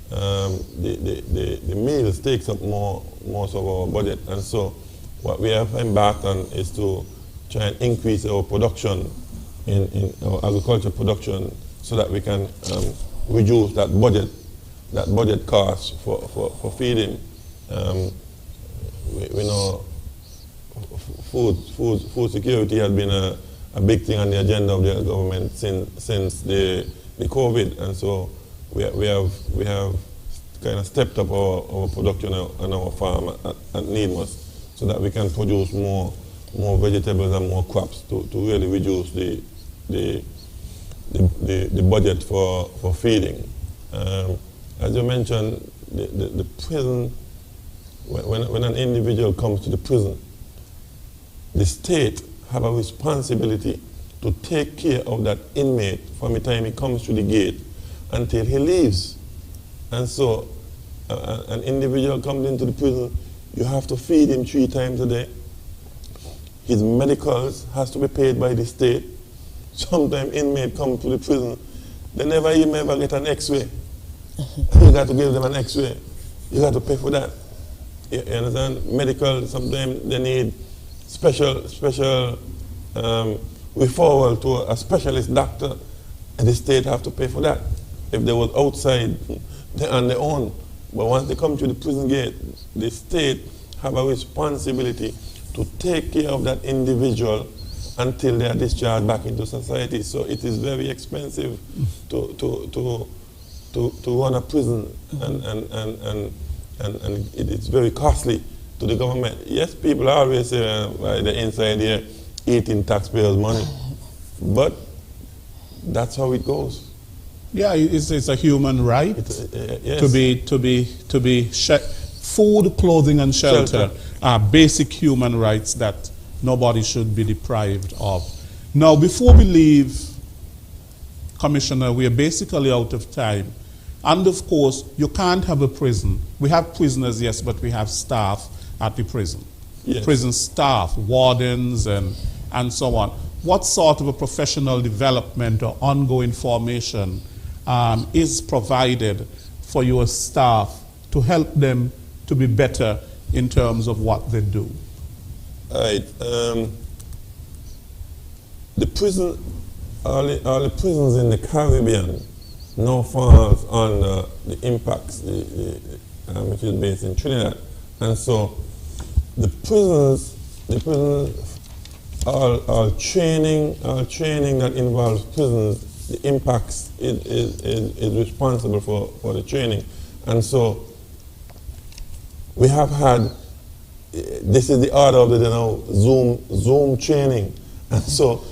the meals takes up most of our budget, and so what we have embarked on is to try and increase our production in our agriculture production, so that we can reduce that budget cost for feeding. We know food security has been a big thing on the agenda of the government since the COVID, and so we have kind of stepped up our production on our farm at Needmust, so that we can produce more vegetables and more crops to really reduce the budget for feeding. As you mentioned, the prison, when an individual comes to the prison, the state have a responsibility to take care of that inmate from the time he comes to the gate until he leaves. And so an individual comes into the prison, you have to feed him 3 times a day. His medicals has to be paid by the state. Sometimes inmates come to the prison, they never even ever get an x-ray. You got to give them an x-ray. You got to pay for that. You understand? Medical, sometimes they need special referral to a specialist doctor, and the state have to pay for that. If they was outside, they're on their own. But once they come to the prison gate, the state have a responsibility to take care of that individual until they are discharged back into society. So it is very expensive to run a prison, and it is very costly to the government. Yes, people always say they're inside here eating taxpayers' money, but that's how it goes. Yeah, it's a human right yes. to be food, clothing, and shelter are basic human rights that nobody should be deprived of. Now, before we leave, Commissioner, we are basically out of time. And of course, you can't have a prison. We have prisoners, yes, but we have staff at the prison. Yes. Prison staff, wardens, and so on. What sort of a professional development or ongoing formation is provided for your staff to help them to be better in terms of what they do? All right. The prison, all the prisons in the Caribbean now falls under the impacts, which is based in Trinidad, and so the prisons, all training that involves prisons, the impacts is responsible for the training, and so we have had. This is the order of the day now, Zoom training, and so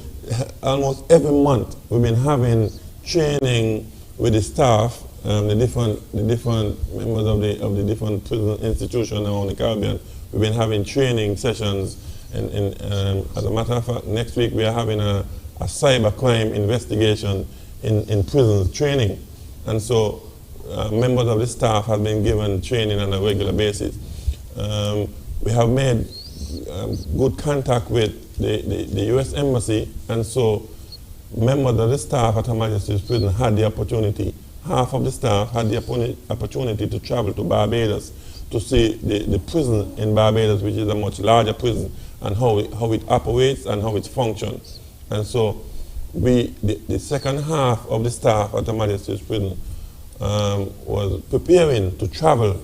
almost every month we've been having training with the staff, the different members of the different prison institutions around the Caribbean. We've been having training sessions, and as a matter of fact, next week we are having a cybercrime investigation in prisons training, and so members of the staff have been given training on a regular basis. We have made good contact with the U.S. Embassy, and so members of the staff at Her Majesty's Prison had the opportunity, half of the staff had the opportunity to travel to Barbados to see the prison in Barbados, which is a much larger prison, and how it operates and how it functions. And so the second half of the staff at Her Majesty's Prison was preparing to travel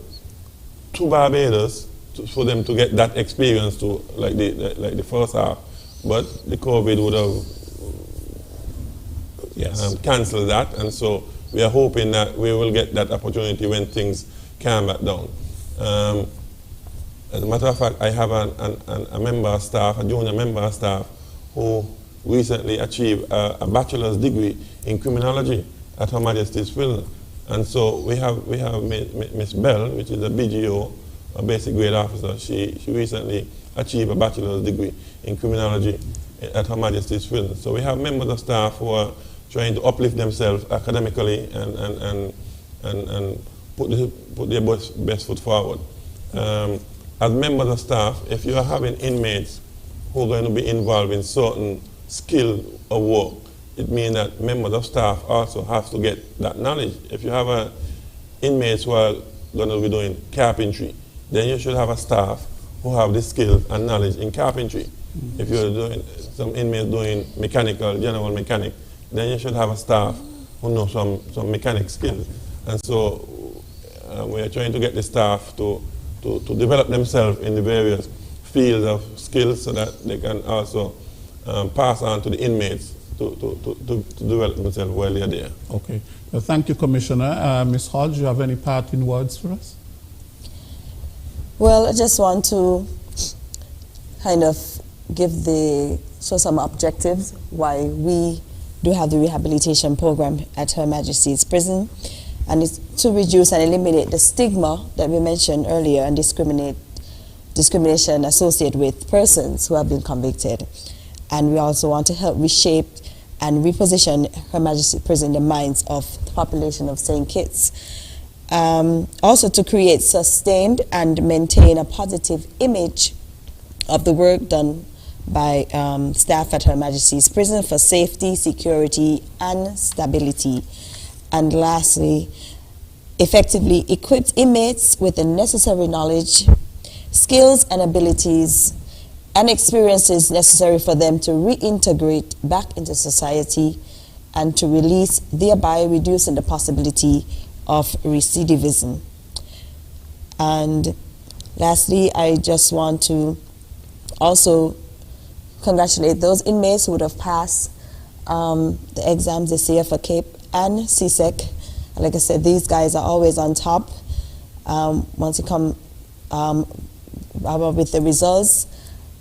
to Barbados for them to get that experience to like the first half, but the COVID would have cancelled that, and so we are hoping that we will get that opportunity when things calm back down. As a matter of fact, I have a member of staff, a junior member of staff, who recently achieved a bachelor's degree in criminology at Her Majesty's Prison, and so we have Miss Bell, which is a BGO, a basic grade officer. She recently achieved a bachelor's degree in criminology at Her Majesty's Prison. So we have members of staff who are trying to uplift themselves academically and put their best foot forward. As members of staff, if you are having inmates who are going to be involved in certain skill of work, it means that members of staff also have to get that knowledge. If you have inmates who are going to be doing carpentry, then you should have a staff who have the skills and knowledge in carpentry. Mm-hmm. If you're doing some inmates doing general mechanic, then you should have a staff who know some mechanic skills. And so we are trying to get the staff to develop themselves in the various fields field of skills so that they can also pass on to the inmates to develop themselves while they're there. Okay. Well, thank you, Commissioner. Ms. Hodge, you have any parting words for us? Well, I just want to kind of show some objectives why we do have the rehabilitation program at Her Majesty's Prison, and it's to reduce and eliminate the stigma that we mentioned earlier and discrimination associated with persons who have been convicted. And we also want to help reshape and reposition Her Majesty's Prison in the minds of the population of St. Kitts. Also to create, sustained and maintain a positive image of the work done by staff at Her Majesty's Prison for safety, security, and stability. And lastly, effectively equip inmates with the necessary knowledge, skills, and abilities and experiences necessary for them to reintegrate back into society and to release, thereby reducing the possibility of recidivism. And lastly, I just want to also congratulate those inmates who would have passed the exams this year for CAPE and CSEC. Like I said, these guys are always on top. Once you come with the results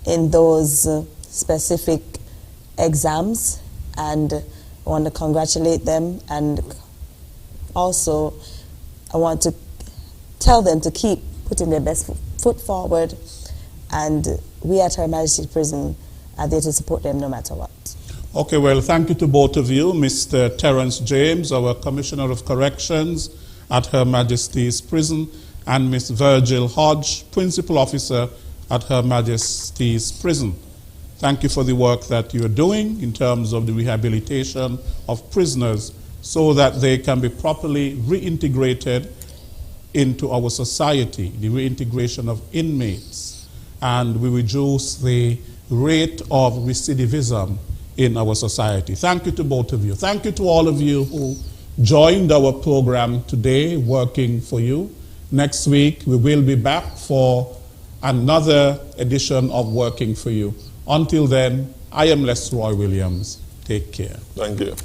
in those specific exams, and I want to congratulate them, and also I want to tell them to keep putting their best foot forward, and we at Her Majesty's Prison are there to support them no matter what. Okay, well, thank you to both of you, Mr. Terence James, our Commissioner of Corrections at Her Majesty's Prison, and Ms. Virgil Hodge, Principal Officer at Her Majesty's Prison. Thank you for the work that you're doing in terms of the rehabilitation of prisoners so that they can be properly reintegrated into our society, the reintegration of inmates, and we reduce the rate of recidivism in our society. Thank you to both of you. Thank you to all of you who joined our program today, Working for You. Next week, we will be back for another edition of Working for You. Until then, I am Les Roy Williams. Take care. Thank you.